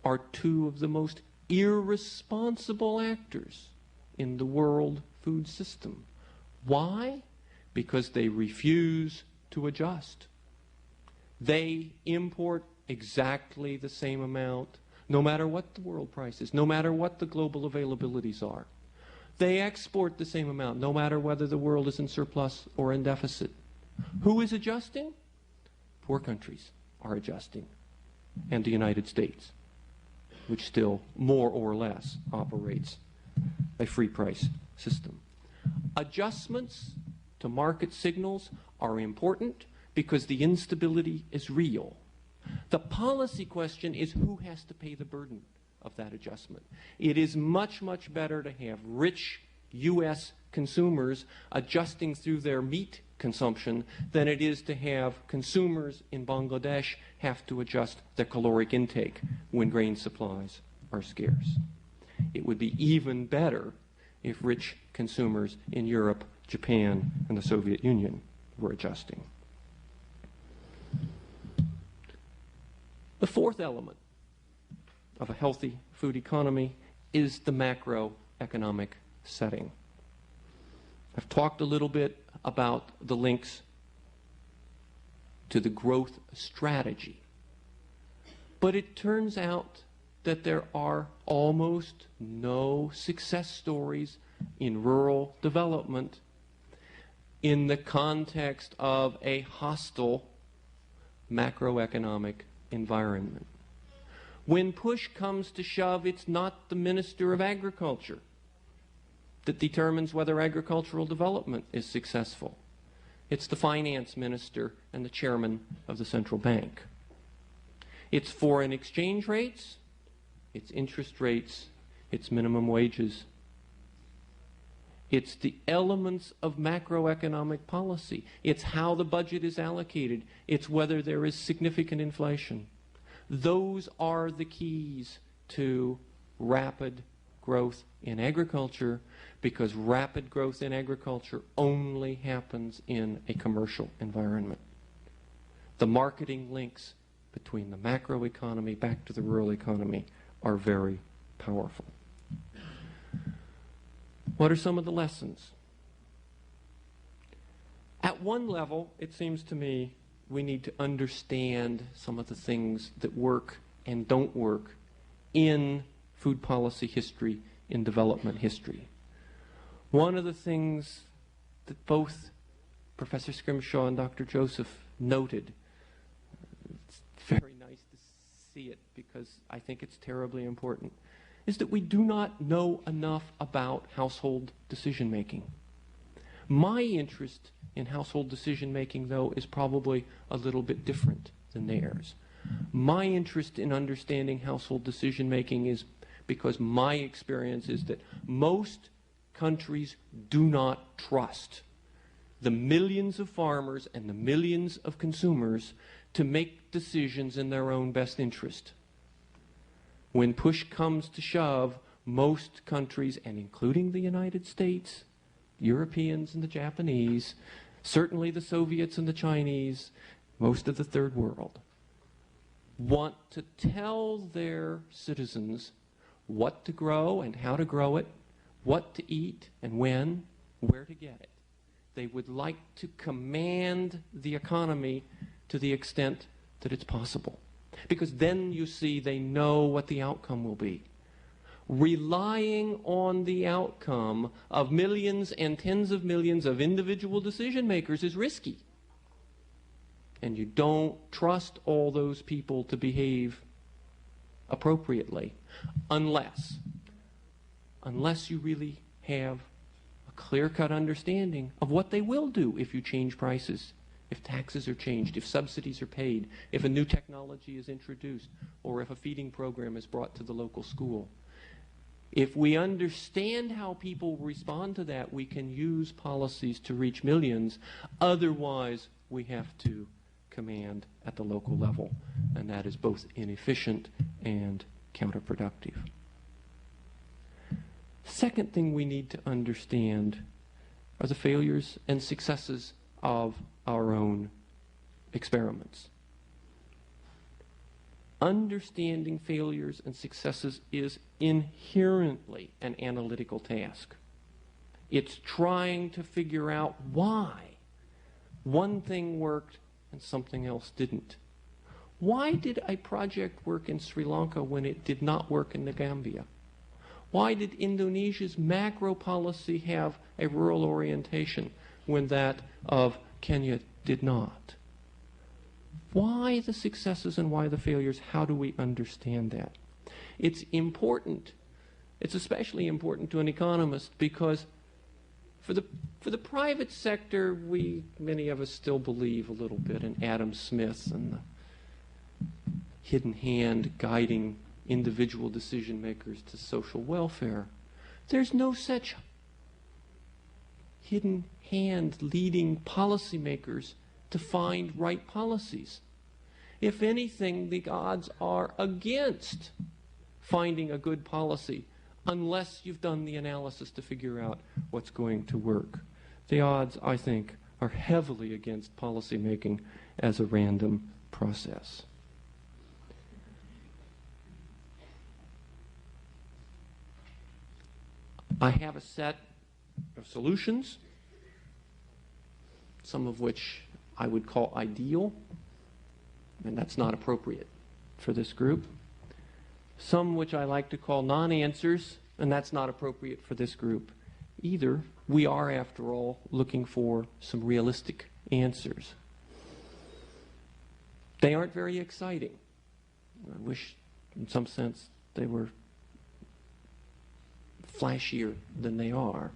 are two of the most irresponsible actors in the world food system. Why? Because they refuse to adjust. They import exactly the same amount, no matter what the world price is, no matter what the global availabilities are. They export the same amount, no matter whether the world is in surplus or in deficit. Who is adjusting? Poor countries are adjusting, and the United States, which still more or less operates a free price system. Adjustments to market signals are important because the instability is real. The policy question is who has to pay the burden of that adjustment. It is much, much better to have rich U.S. consumers adjusting through their meat consumption than it is to have consumers in Bangladesh have to adjust their caloric intake when grain supplies are scarce. It would be even better if rich consumers in Europe, Japan, and the Soviet Union were adjusting. The fourth element of a healthy food economy is the macroeconomic setting. I've talked a little bit about the links to the growth strategy, but it turns out that there are almost no success stories in rural development in the context of a hostile macroeconomic environment. When push comes to shove, it's not the Minister of Agriculture that determines whether agricultural development is successful. It's the finance minister and the chairman of the central bank. It's foreign exchange rates, it's interest rates, it's minimum wages. It's the elements of macroeconomic policy. It's how the budget is allocated. It's whether there is significant inflation. Those are the keys to rapid growth in agriculture, because rapid growth in agriculture only happens in a commercial environment. The marketing links between the macroeconomy back to the rural economy are very powerful. What are some of the lessons? At one level, it seems to me, we need to understand some of the things that work and don't work in food policy history, in development history. One of the things that both Professor Scrimshaw and Dr. Joseph noted, it's very nice to see it because I think it's terribly important, is that we do not know enough about household decision-making. My interest in household decision-making, though, is probably a little bit different than theirs. My interest in understanding household decision-making is because my experience is that most countries do not trust the millions of farmers and the millions of consumers to make decisions in their own best interest. When push comes to shove, most countries, and including the United States, Europeans and the Japanese, certainly the Soviets and the Chinese, most of the third world, want to tell their citizens what to grow and how to grow it, what to eat and when, where to get it. They would like to command the economy to the extent that it's possible. Because then, you see, they know what the outcome will be. Relying on the outcome of millions and tens of millions of individual decision makers is risky. And you don't trust all those people to behave appropriately unless you really have a clear-cut understanding of what they will do if you change prices, if taxes are changed, if subsidies are paid, if a new technology is introduced, or if a feeding program is brought to the local school. If we understand how people respond to that, we can use policies to reach millions. Otherwise, we have to command at the local level, and that is both inefficient and counterproductive. Second thing we need to understand are the failures and successes of our own experiments. Understanding failures and successes is inherently an analytical task. It's trying to figure out why one thing worked and something else didn't. Why did a project work in Sri Lanka when it did not work in the Gambia? Why did Indonesia's macro policy have a rural orientation when that of Kenya did not? Why the successes and why the failures? How do we understand that? It's important. It's especially important to an economist because for the private sector, many of us still believe a little bit in Adam Smith and the hidden hand guiding individual decision makers to social welfare. There's no such hidden hand leading policymakers to find right policies. If anything, the odds are against finding a good policy unless you've done the analysis to figure out what's going to work. The odds, I think, are heavily against policymaking as a random process. I have a set of solutions, some of which I would call ideal, and that's not appropriate for this group. Some which I like to call non-answers, and that's not appropriate for this group either. We are, after all, looking for some realistic answers. They aren't very exciting. I wish, in some sense, they were flashier than they are.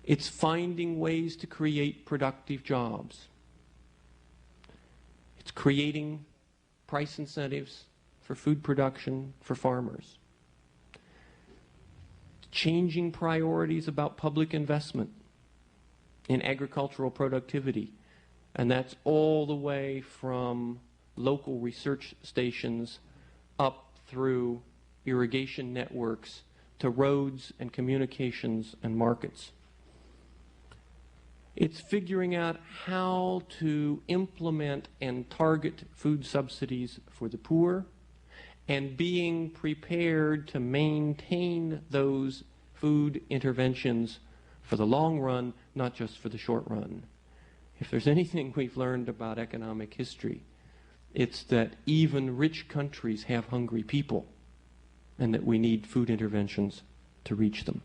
It's finding ways to create productive jobs. It's creating price incentives for food production for farmers. Changing priorities about public investment in agricultural productivity. And that's all the way from local research stations up through irrigation networks to roads and communications and markets. It's figuring out how to implement and target food subsidies for the poor and being prepared to maintain those food interventions for the long run, not just for the short run. If there's anything we've learned about economic history, it's that even rich countries have hungry people and that we need food interventions to reach them.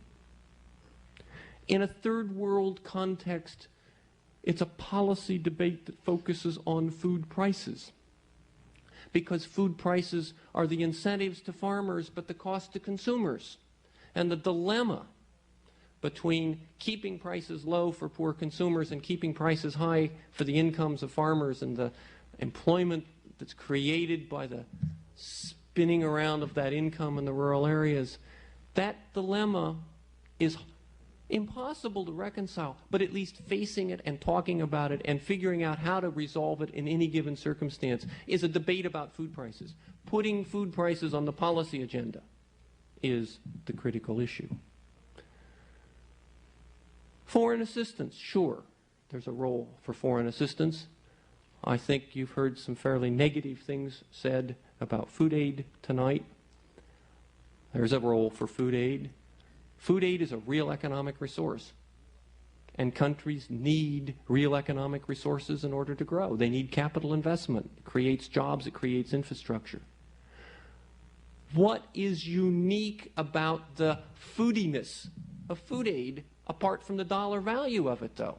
In a third world context, it's a policy debate that focuses on food prices, because food prices are the incentives to farmers but the cost to consumers. And the dilemma between keeping prices low for poor consumers and keeping prices high for the incomes of farmers and the employment that's created by the spinning around of that income in the rural areas, that dilemma is impossible to reconcile, but at least facing it and talking about it and figuring out how to resolve it in any given circumstance is a debate about food prices. Putting food prices on the policy agenda is the critical issue. Foreign assistance, sure, there's a role for foreign assistance. I think you've heard some fairly negative things said about food aid tonight. There's a role for food aid. Food aid is a real economic resource, and countries need real economic resources in order to grow. They need capital investment. It creates jobs, it creates infrastructure. What is unique about the foodiness of food aid apart from the dollar value of it, though?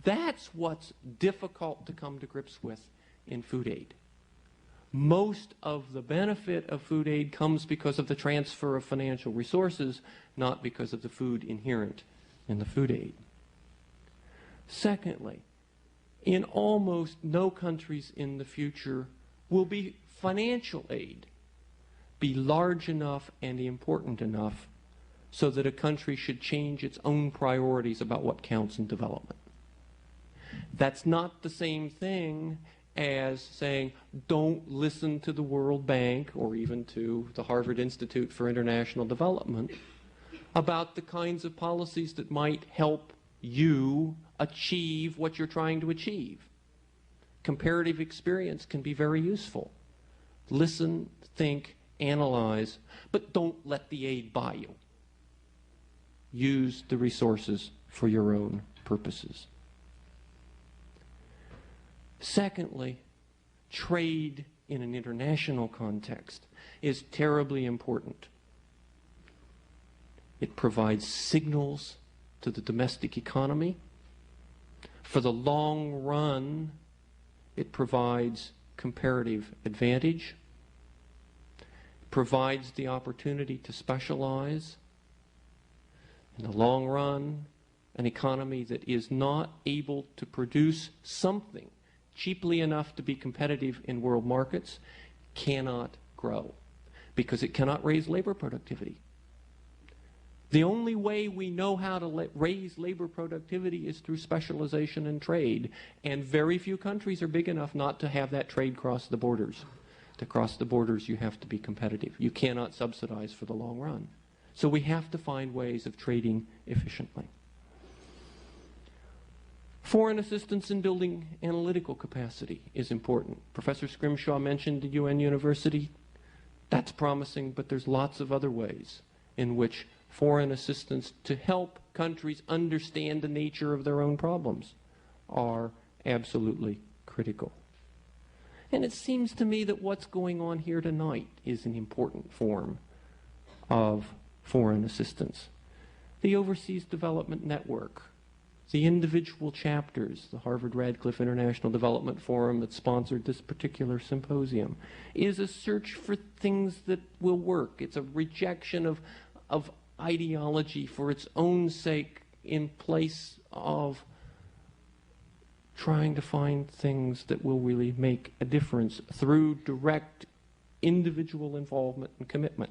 That's what's difficult to come to grips with in food aid. Most of the benefit of food aid comes because of the transfer of financial resources, not because of the food inherent in the food aid. Secondly, in almost no countries in the future will be financial aid be large enough and important enough so that a country should change its own priorities about what counts in development. That's not the same thing as saying, don't listen to the World Bank or even to the Harvard Institute for International Development about the kinds of policies that might help you achieve what you're trying to achieve. Comparative experience can be very useful. Listen, think, analyze, but don't let the aid buy you. Use the resources for your own purposes. Secondly, trade in an international context is terribly important. It provides signals to the domestic economy. For the long run, it provides comparative advantage. It provides the opportunity to specialize. In the long run, an economy that is not able to produce something cheaply enough to be competitive in world markets cannot grow because it cannot raise labor productivity. The only way we know how to raise labor productivity is through specialization and trade, and very few countries are big enough not to have that trade cross the borders. To cross the borders, you have to be competitive. You cannot subsidize for the long run. So we have to find ways of trading efficiently. Foreign assistance in building analytical capacity is important. Professor Scrimshaw mentioned the UN University. That's promising, but there's lots of other ways in which foreign assistance to help countries understand the nature of their own problems are absolutely critical. And it seems to me that what's going on here tonight is an important form of foreign assistance. the Overseas Development Network, the individual chapters, the Harvard-Radcliffe International Development Forum that sponsored this particular symposium, is a search for things that will work. It's a rejection of ideology for its own sake in place of trying to find things that will really make a difference through direct individual involvement and commitment.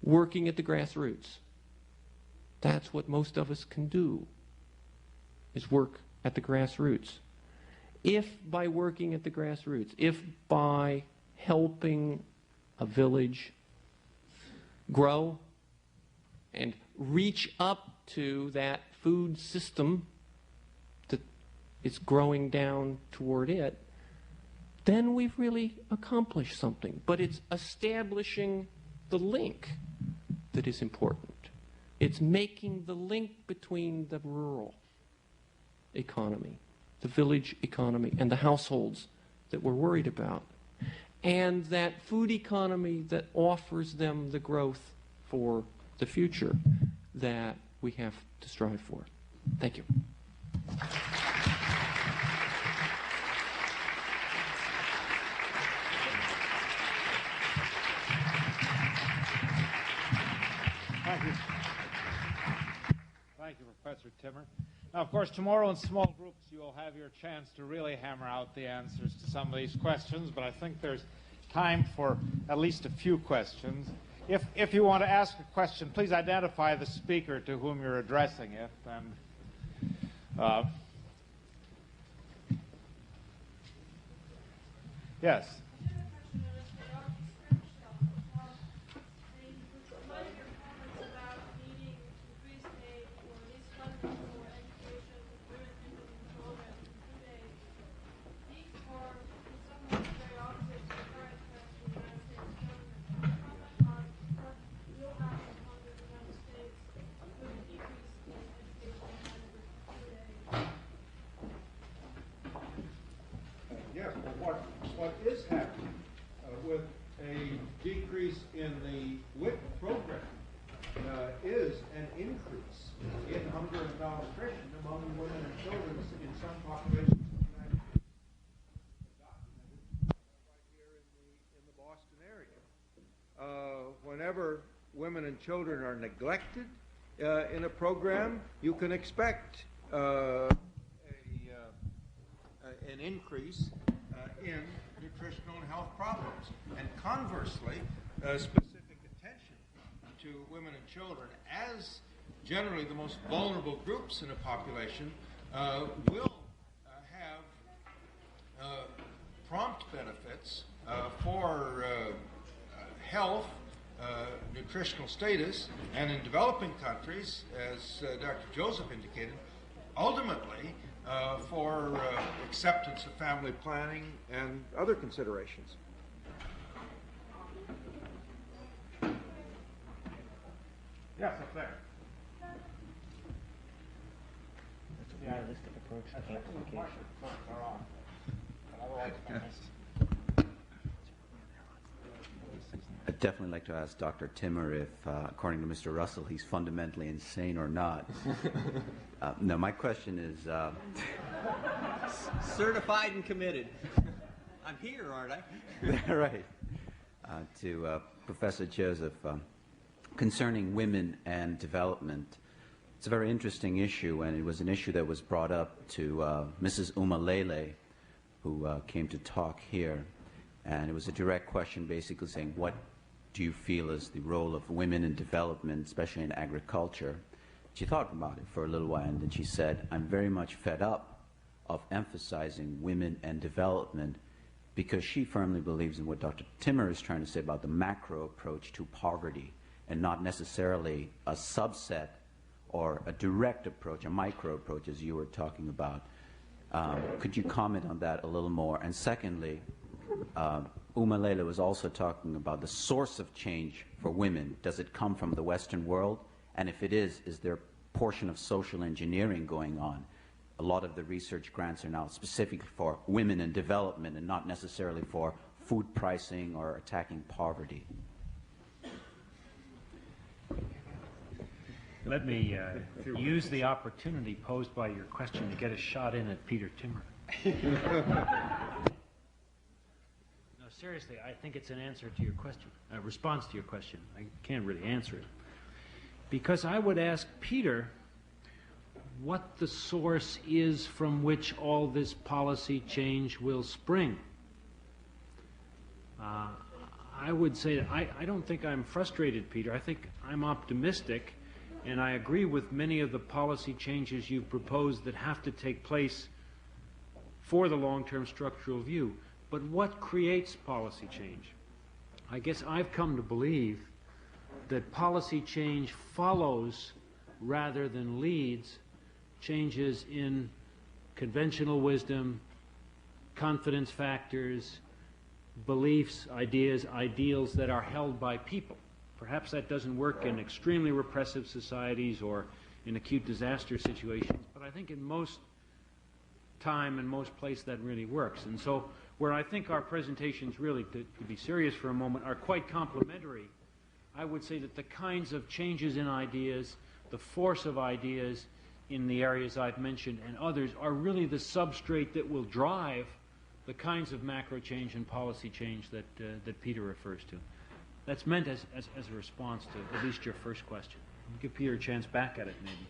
Working at the grassroots. That's what most of us can do, is work at the grassroots. If by working at the grassroots, if by helping a village grow and reach up to that food system that is growing down toward it, then we've really accomplished something. But it's establishing the link that is important. It's making the link between the rural economy, the village economy, and the households that we're worried about, and that food economy that offers them the growth for the future that we have to strive for. Thank you. Thank you. Thank you, Professor Timmer. Now, of course, tomorrow in small groups you will have your chance to really hammer out the answers to some of these questions, but I think there's time for at least a few questions. If you want to ask a question, please identify the speaker to whom you're addressing it. And yes. What is happening with a decrease in the WIC program is an increase in hunger and malnutrition among women and children in some populations of the United States. Documented right here in the Boston area. Whenever women and children are neglected in a program, you can expect an increase in nutritional and health problems. And conversely, specific attention to women and children, as generally the most vulnerable groups in a population, will have prompt benefits for health, nutritional status, and in developing countries, as Dr. Joseph indicated, ultimately for acceptance of family planning and other considerations. Yes, up there. That's a realistic approach to amplification. I'd definitely like to ask Dr. Timmer if, according to Mr. Russell, he's fundamentally insane or not. No, my question is... Certified and committed. I'm here, aren't I? Right. To Professor Joseph, concerning women and development, it's a very interesting issue, and it was an issue that was brought up to Mrs. Umalele, who came to talk here. And it was a direct question basically saying, what do you feel is the role of women in development, especially in agriculture? She thought about it for a little while, and then she said, I'm very much fed up of emphasizing women and development, because she firmly believes in what Dr. Timmer is trying to say about the macro approach to poverty, and not necessarily a subset or a direct approach, a micro approach, as you were talking about. Could you comment on that a little more? And secondly, Umalele was also talking about the source of change for women. Does it come from the Western world? And if it is there a portion of social engineering going on? A lot of the research grants are now specifically for women in development and not necessarily for food pricing or attacking poverty. Let me use the opportunity posed by your question to get a shot in at Peter Timmer. No, seriously, I think it's an answer to your question, a response to your question. I can't really answer it. Because I would ask Peter what the source is from which all this policy change will spring. I would say that I don't think I'm frustrated, Peter. I think I'm optimistic, and I agree with many of the policy changes you've proposed that have to take place for the long-term structural view. But what creates policy change? I guess I've come to believe that policy change follows rather than leads changes in conventional wisdom, confidence factors, beliefs, ideas, ideals that are held by people. Perhaps that doesn't work in extremely repressive societies or in acute disaster situations, but I think in most time and most place that really works. And so where I think our presentations really, to be serious for a moment, are quite complementary, I would say that the kinds of changes in ideas, the force of ideas in the areas I've mentioned and others are really the substrate that will drive the kinds of macro change and policy change that Peter refers to. That's meant as a response to at least your first question. I'll give Peter a chance back at it, maybe.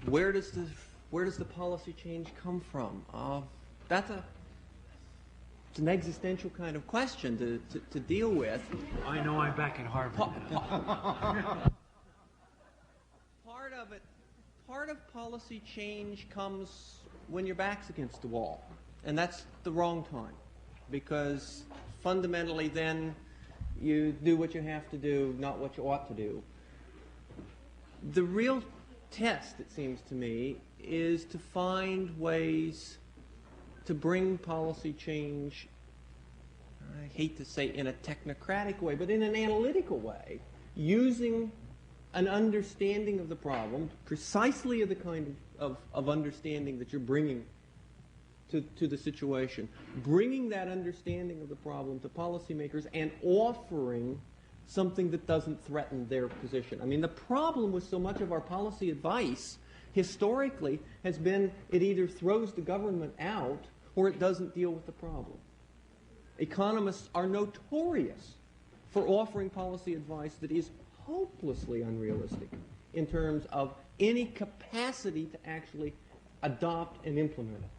Where does the policy change come from? It's an existential kind of question to deal with. I know I'm back at Harvard now. Part of policy change comes when your back's against the wall, and that's the wrong time, because fundamentally then you do what you have to do, not what you ought to do. The real test, it seems to me, is to find ways to bring policy change, I hate to say in a technocratic way, but in an analytical way, using an understanding of the problem, precisely of the kind of understanding that you're bringing to the situation, bringing that understanding of the problem to policymakers and offering something that doesn't threaten their position. I mean, the problem with so much of our policy advice historically has been it either throws the government out or it doesn't deal with the problem. Economists are notorious for offering policy advice that is hopelessly unrealistic in terms of any capacity to actually adopt and implement it.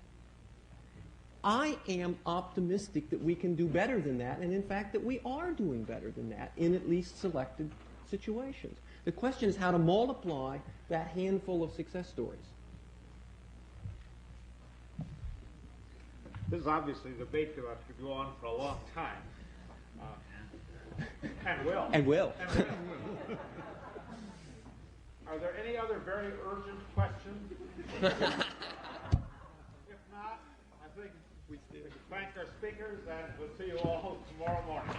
I am optimistic that we can do better than that, and in fact that we are doing better than that in at least selected situations. The question is how to multiply that handful of success stories. This is obviously a debate that could go on for a long time. And will. And will. Are there any other very urgent questions? If not, I think we thank our speakers, and we'll see you all tomorrow morning.